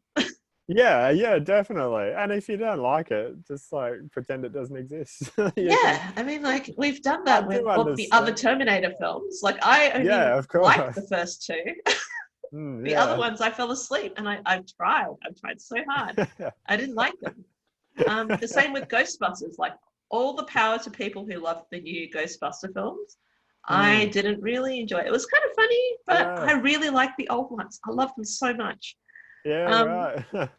S2: yeah, yeah, definitely. And if you don't like it, just like pretend it doesn't exist. You can
S1: Yeah, I mean, like we've done
S2: I
S1: that with
S2: do
S1: all the other
S2: understand.
S1: Terminator films. Like I only
S2: Yeah, of
S1: liked
S2: course.
S1: the first two.
S2: Mm,
S1: The other
S2: yeah.
S1: ones I fell asleep, and I've tried so hard. I didn't like them. The same with Ghostbusters. Like all the power to people who love the new Ghostbuster films. I
S2: Mm,
S1: didn't really enjoy it. It was kind of funny, but
S2: yeah.
S1: I really like the old ones. I love them so much.
S2: Yeah,
S1: Um,
S2: right.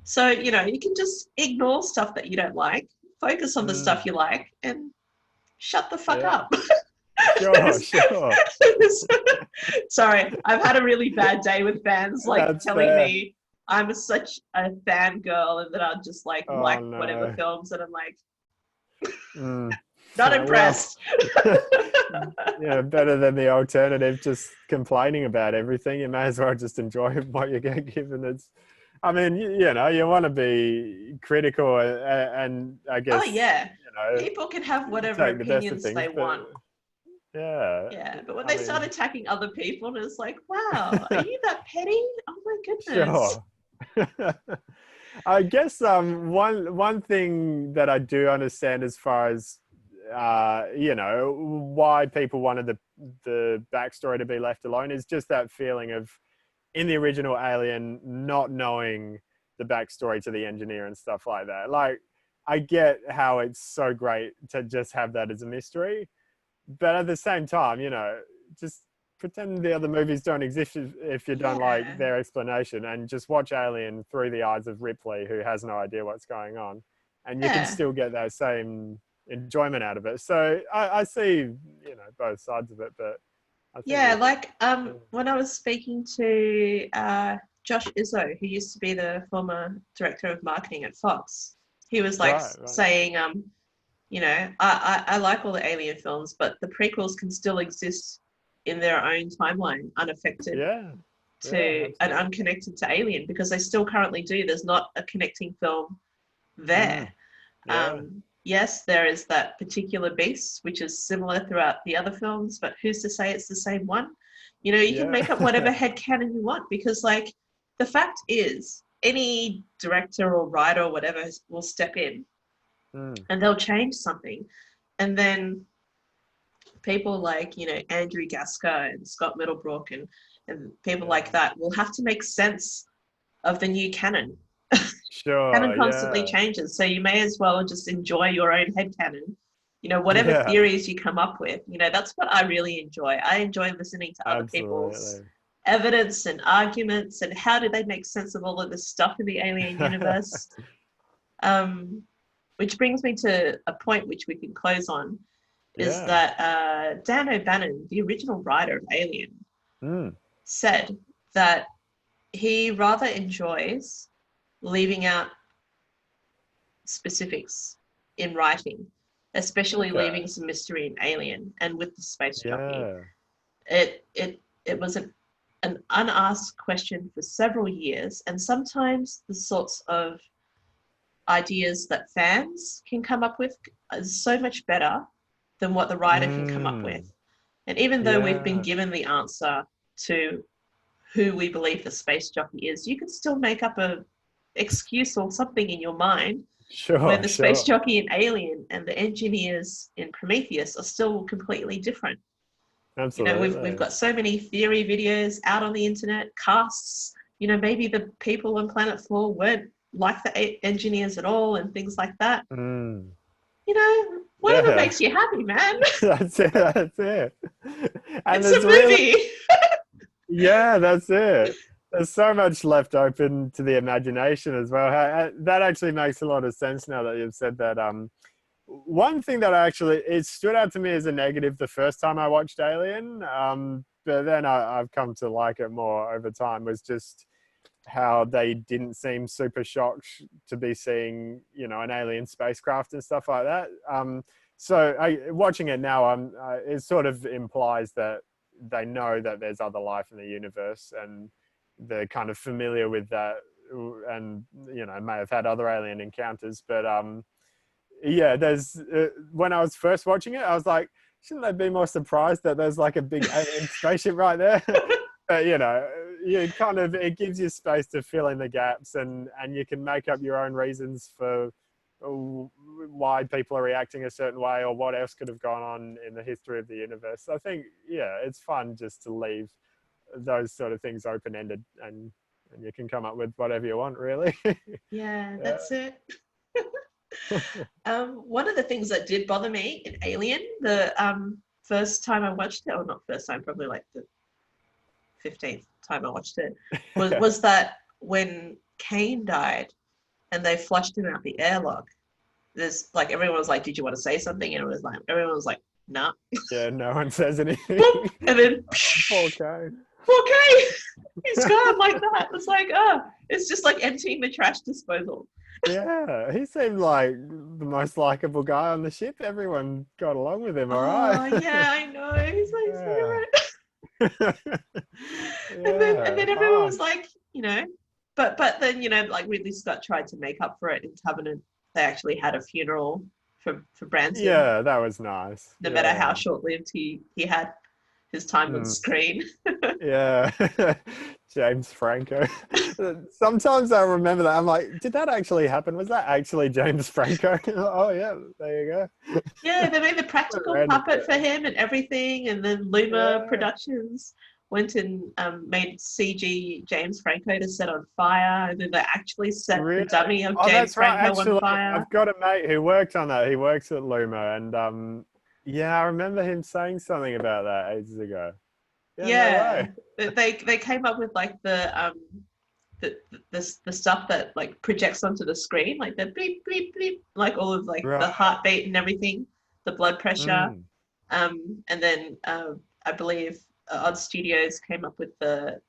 S1: so you can just ignore stuff that you don't like, focus on the stuff
S2: Mm,
S1: you like, and shut the fuck
S2: yeah.
S1: up.
S2: Sure, sure.
S1: Sorry, I've had a really bad day with fans like
S2: That's
S1: telling
S2: fair.
S1: me I'm such a fangirl and that I'll just
S2: Oh
S1: like whatever
S2: no.
S1: films, and I'm like,
S2: Mm.
S1: not
S2: Well,
S1: impressed.
S2: yeah, better than the alternative, just complaining about everything. You may as well just enjoy what you get given. I mean, you want to be critical and I
S1: Oh
S2: guess,
S1: yeah, people can have whatever
S2: take the best of
S1: opinions
S2: things,
S1: they
S2: but
S1: want.
S2: yeah,
S1: Yeah, but when
S2: I
S1: they start
S2: mean,
S1: attacking other people, and it's like, wow, are you that petty? Oh my goodness.
S2: sure. I guess one thing that I do understand as far as why people wanted the backstory to be left alone is just that feeling of in the original Alien not knowing the backstory to the engineer and stuff like that. Like I get how it's so great to just have that as a mystery, but at the same time, just pretend the other movies don't exist if you don't like
S1: Yeah,
S2: their explanation, and just watch Alien through the eyes of Ripley, who has no idea what's going on, and you can
S1: yeah.
S2: still get that same enjoyment out of it. So I see, both sides of it, but I think
S1: Yeah,
S2: it's
S1: like when I was speaking to Josh Izzo, who used to be the former director of marketing at Fox, he was like
S2: right, right.
S1: saying, I like all the Alien films, but the prequels can still exist in their own timeline, unaffected
S2: Yeah, yeah,
S1: to and
S2: absolutely.
S1: unconnected to Alien, because they still currently do. There's not a connecting film there.
S2: Mm, yeah,
S1: Yes, there is that particular beast, which is similar throughout the other films, but who's to say it's the same one? You can make up whatever
S2: yeah.
S1: headcanon you want, because, like, the fact is, any director or writer or whatever will step in
S2: Mm,
S1: and they'll change something. And then people like, Andrew Gasker and Scott Middlebrook and people
S2: yeah,
S1: like that will have to make sense of the new canon. Canon
S2: sure,
S1: constantly
S2: yeah,
S1: changes, so you may as well just enjoy your own head canon. Whatever
S2: yeah,
S1: theories you come up with, that's what I really enjoy. I enjoy listening to other people's
S2: absolutely.
S1: evidence and arguments and how do they make sense of all of this stuff in the alien universe. Which brings me to a point which we can close on, is that Dan O'Bannon, the original writer of Alien, said that he rather enjoys leaving out specifics in writing, especially leaving some mystery in Alien. And with the space jockey, it was an unasked question for several years, and sometimes the sorts of ideas that fans can come up with is so much better than what the writer can come up with. And even though we've been given the answer to who we believe the space jockey is, you can still make up a excuse or something in your mind where the space jockey in Alien and the engineers in Prometheus are still completely different.
S2: Absolutely.
S1: You know, we've got so many theory videos out on the internet, casts, you know, maybe the people on Planet 4 weren't like the engineers at all and things like that. You know, whatever makes you happy, man.
S2: That's it. And
S1: it's a movie.
S2: That's it. There's so much left open to the imagination as well. That actually makes a lot of sense now that you've said that. One thing that it stood out to me as a negative the first time I watched Alien, but then I've come to like it more over time, was just how they didn't seem super shocked to be seeing, you know, an alien spacecraft and stuff like that. Watching it now, it sort of implies that they know that there's other life in the universe and they're kind of familiar with that, and, you know, may have had other alien encounters. But there's when I was first watching it, I was like, shouldn't they be more surprised that there's like a big alien spaceship right there? But, you know, it gives you space to fill in the gaps, and you can make up your own reasons for why people are reacting a certain way or what else could have gone on in the history of the universe. So I think, it's fun just to leave those sort of things open-ended, and you can come up with whatever you want, really.
S1: That's it. One of the things that did bother me in Alien, the first time I watched it, or not first time, probably like the 15th time I watched it, was that when Kane died and they flushed him out the airlock, there's like, everyone was like, did you want to say something? And everyone was like, nah.
S2: Yeah, no one says anything.
S1: Boop, and then
S2: poor Kane.
S1: He's gone like that. It's like, it's just like emptying the trash disposal.
S2: Yeah, he seemed like the most likable guy on the ship. Everyone got along with him, all right.
S1: Oh, yeah, I know. He's like, and then everyone was like, you know, but then, you know, like Ridley Scott tried to make up for it in Covenant. They actually had a funeral for Branson.
S2: Yeah, that was nice.
S1: No matter how short-lived he had his time on screen.
S2: James Franco. Sometimes I remember that. I'm like, did that actually happen? Was that actually James Franco? Oh, yeah, there you go.
S1: Yeah, they made the practical puppet for him and everything. And then Luma Productions went and made CG James Franco to set on fire. And then they actually set the dummy of James Franco on fire.
S2: I've got a mate who worked on that. He works at Luma. And I remember him saying something about that ages ago.
S1: Yeah, no, they came up with like the stuff that like projects onto the screen, like the bleep bleep bleep, like all of like the heartbeat and everything, the blood pressure, and then I believe Odd Studios came up with the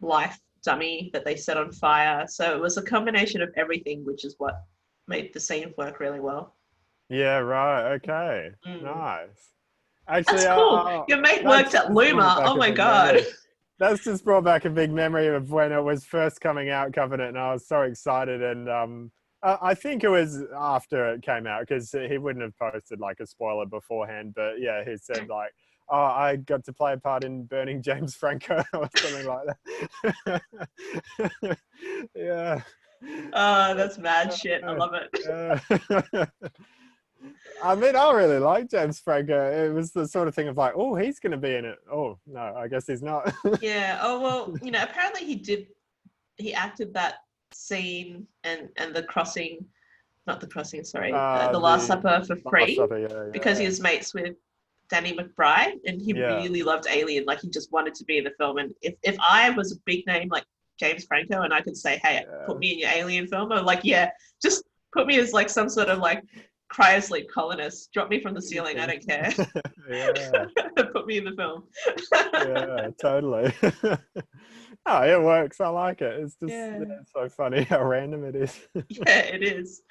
S1: life dummy that they set on fire. So it was a combination of everything, which is what made the scene work really well.
S2: Yeah, right. Okay, nice. Actually,
S1: that's cool. Your mate worked at Luma. Oh my god.
S2: That's just brought back a big memory of when it was first coming out, Covenant, and I was so excited. And I think it was after it came out, because he wouldn't have posted like a spoiler beforehand. But yeah, he said like, "Oh, I got to play a part in burning James Franco," or something like that. Yeah.
S1: Oh, that's mad shit. I love it.
S2: I mean, I really like James Franco. It was the sort of thing of like, oh, he's going to be in it. Oh, no, I guess he's not.
S1: Yeah. Oh, well, you know, apparently he acted that scene and the Last Supper for free, because he was mates with Danny McBride, and he
S2: Yeah.
S1: really loved Alien. Like he just wanted to be in the film. And if I was a big name like James Franco, and I could say, "Hey, put me in your Alien film," I'm like, "Yeah, just put me as like some sort of like cryosleep colonist. Drop me from the ceiling. I don't care.
S2: Yeah.
S1: Put me in the film."
S2: Yeah, totally. Oh, it works. I like it. It's just
S1: Yeah.
S2: it's so funny how random it is.
S1: Yeah, it is.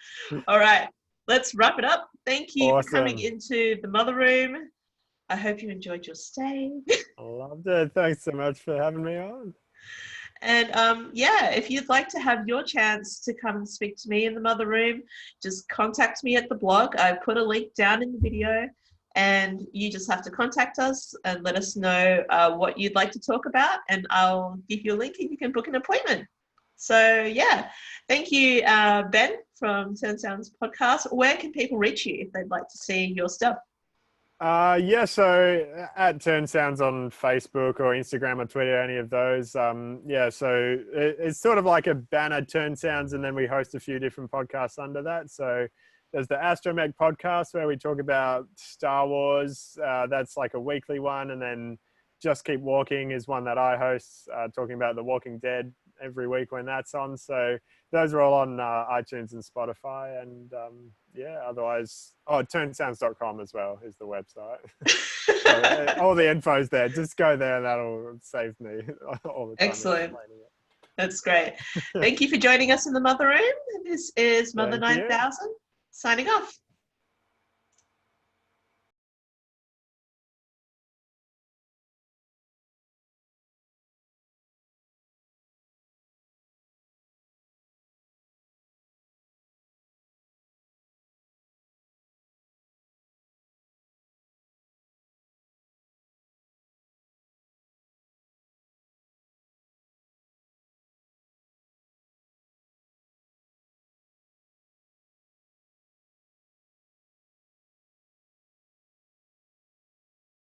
S1: All right, let's wrap it up. Thank you for coming
S2: Awesome.
S1: into the Mother Room. I hope you enjoyed your stay.
S2: I loved it. Thanks so much for having me on.
S1: And yeah, if you'd like to have your chance to come and speak to me in the Mother Room, just contact me at the blog. I put a link down in the video, and you just have to contact us and let us know what you'd like to talk about, and I'll give you a link and you can book an appointment. So yeah, thank you, Ben from Turnsounds podcast. Where can people reach you if they'd like to see your stuff?
S2: Yeah, so at Turnsounds on Facebook or Instagram or Twitter, any of those. Yeah, so it's sort of like a banner, Turnsounds, and then we host a few different podcasts under that. So there's the Astromech podcast where we talk about Star Wars. That's like a weekly one, and then Just Keep Walking is one that I host, talking about The Walking Dead every week when that's on. So those are all on iTunes and Spotify, and yeah, otherwise, turnsounds.com as well is the website. So, all the info's there. Just go there, and that'll save me all the time.
S1: Excellent. That's great. Thank you for joining us in the Mother Room. This is Mother 9000 signing off.